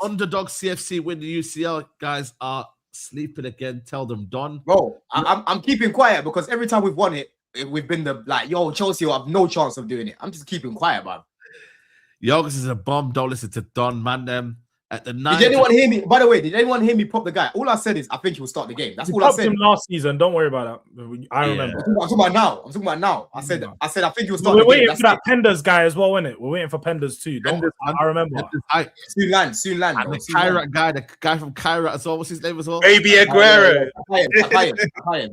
Underdog CFC win the UCL. Guys are sleeping again. Tell them, Don. Bro, I'm keeping quiet because every time we've won it, we've been yo, Chelsea will have no chance of doing it. I'm just keeping quiet, man. Yorgos is a bomb. Don't listen to Don, man. At the night. Did anyone hear me? By the way, did anyone hear me pop the guy? All I said is I think he will start the game. That's all I said. Him last season. Don't worry about that. I remember. I'm talking about now. I said I think he will start. We're waiting for that Penders guy as well, innit? We're waiting for Penders too. I remember. Soon land. And the Kyrat guy, the guy from Kyrat as well. What's his name as well? Baby Aguero.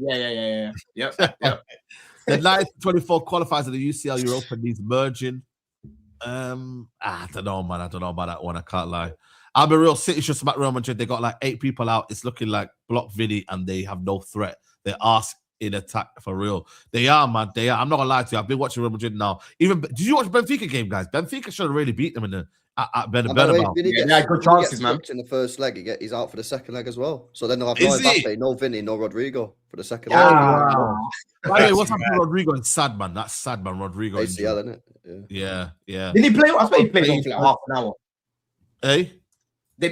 Yeah. Yep. The 9-24 qualifiers of the UCL Europa needs merging. I don't know, man. I don't know about that one. I can't lie. I'll be real. City should smack Real Madrid. They got like 8 people out. It's looking like block Vinny, and they have no threat. They're asked in attack for real. They are, man. They are. I'm not gonna lie to you. I've been watching Real Madrid now. Did you watch Benfica game, guys? Benfica should have really beat them at Bernabeu. Yeah, good chances, man. In the first leg, he's out for the second leg as well. So then they'll have no Mbappe, no Vinny, no Rodrigo for the second leg. Wow. By the way, what's happening to Rodrigo? It's sad, man. That's sad, man. Rodrigo. ACL, isn't it? Yeah. Did he play? I thought he played on for like half an hour. Hey?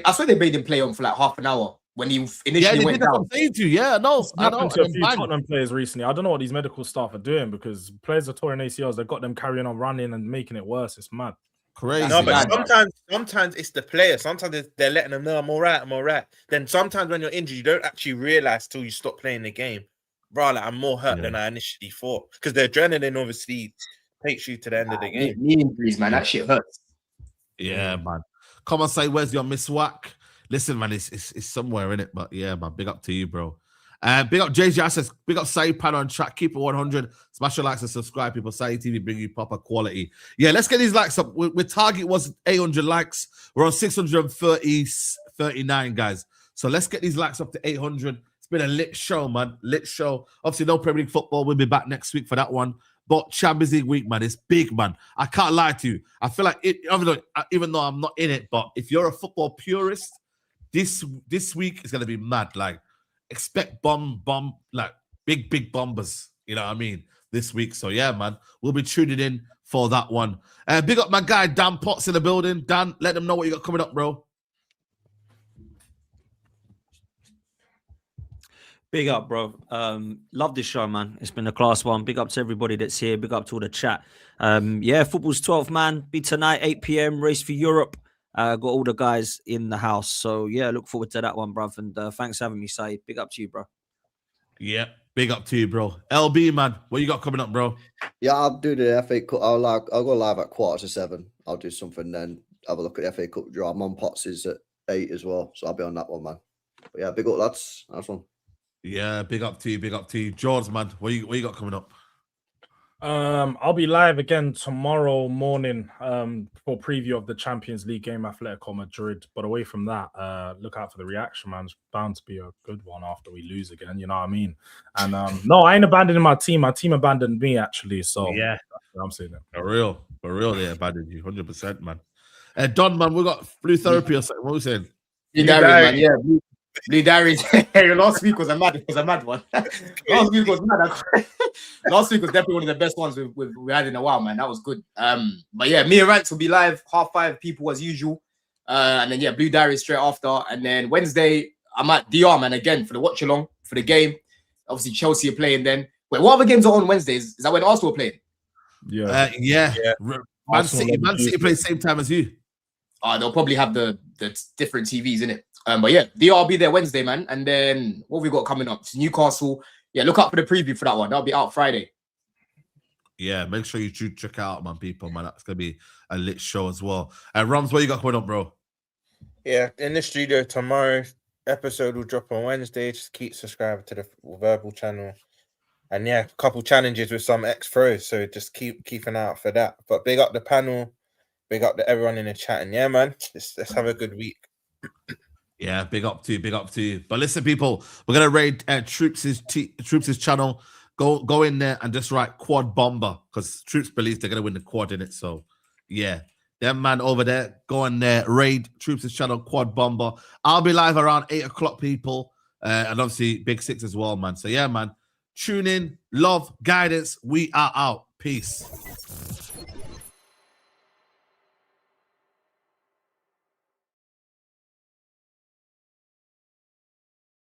I swear they made him play on for like half an hour when he initially went down. Yeah, no. It's happened to a few Tottenham players recently. I don't know what these medical staff are doing because players are touring ACLs. They've got them carrying on running and making it worse. It's mad. Crazy. No, but sometimes it's the player. Sometimes they're letting them know I'm all right. Then sometimes when you're injured, you don't actually realize till you stop playing the game. Bro, like, I'm more hurt than I initially thought because the adrenaline obviously takes you to the end of the game. Knee injuries, man, that shit hurts. Yeah, man. Come on, say where's your Miss Wack? Listen, man, it's somewhere in it, but yeah, man, big up to you, bro. Big up JJ says, big up Saeed Pan on track, keep it 100, smash your likes and subscribe, people. Saeed TV bring you proper quality. Yeah, let's get these likes up. Our target was 800 likes. We're on 639, guys. So let's get these likes up to 800. It's been a lit show, man. Lit show. Obviously, no Premier League football. We'll be back next week for that one. But Champions League week, man, it's big, man. I can't lie to you. I feel like it, even though I'm not in it, but if you're a football purist, this week is gonna be mad. Like, expect bomb, like big bombers. You know what I mean? This week. So yeah, man, we'll be tuning in for that one. Big up my guy Dan Potts in the building. Dan, let them know what you got coming up, bro. Big up, bro. Love this show, man. It's been a class one. Big up to everybody that's here. Big up to all the chat. Yeah, football's 12th, man. Be tonight, 8 p.m. Race for Europe. Got all the guys in the house. So, yeah, look forward to that one, bruv. And thanks for having me, Saeed. Big up to you, bro. Yeah, big up to you, bro. LB, man, what you got coming up, bro? Yeah, I'll do the FA Cup. I'll go live at 7:15. I'll do something then. Have a look at the FA Cup draw. Mon Potts is at 8 as well. So I'll be on that one, man. But yeah, big up, lads. Nice one. Yeah, big up to you, George, man. What you got coming up? I'll be live again tomorrow morning for preview of the Champions League game, Atletico Madrid. But away from that, look out for the reaction, man. It's bound to be a good one after we lose again. You know what I mean? And no, I ain't abandoning my team. My team abandoned me actually. So Yeah, I'm saying that for real, they abandoned you 100%, man. Don, man, we got blue therapy or something. What are we saying? Blue Diaries, man. Yeah, Blue Diaries. Last week was a mad one. Last week was mad. Last week was definitely one of the best ones we had in a while, man. That was good. But yeah, me and Ranks will be live 5:30 people as usual. And then yeah, Blue Diaries straight after. And then Wednesday, I'm at DR, man, again for the watch along for the game. Obviously, Chelsea are playing then. Wait, what other games are on Wednesdays? Is that when Arsenal are playing? Yeah. Man City plays same time as you. They'll probably have the different TVs in it. But yeah, DR will be there Wednesday, man. And then what have we got coming up? It's Newcastle. Yeah, look out for the preview for that one. That'll be out Friday. Yeah, make sure you check out, man, people, man. That's gonna be a lit show as well. Rams, what you got coming up, bro? Yeah, in the studio tomorrow. Episode will drop on Wednesday. Just keep subscribing to the Verbal channel. And yeah, a couple challenges with some ex-pros. So just keep an eye out for that. But big up the panel. Big up to everyone in the chat. And yeah, man, let's have a good week. Yeah, big up to you. But listen, people, we're gonna raid Troops' channel. Go in there and just write quad bomber because Troops believes they're gonna win the quad in it. So yeah, them man over there, go in there, raid Troops' channel, quad bomber. I'll be live around 8 o'clock, people, and obviously Big Six as well, man. So yeah, man, tune in, love, guidance. We are out. Peace.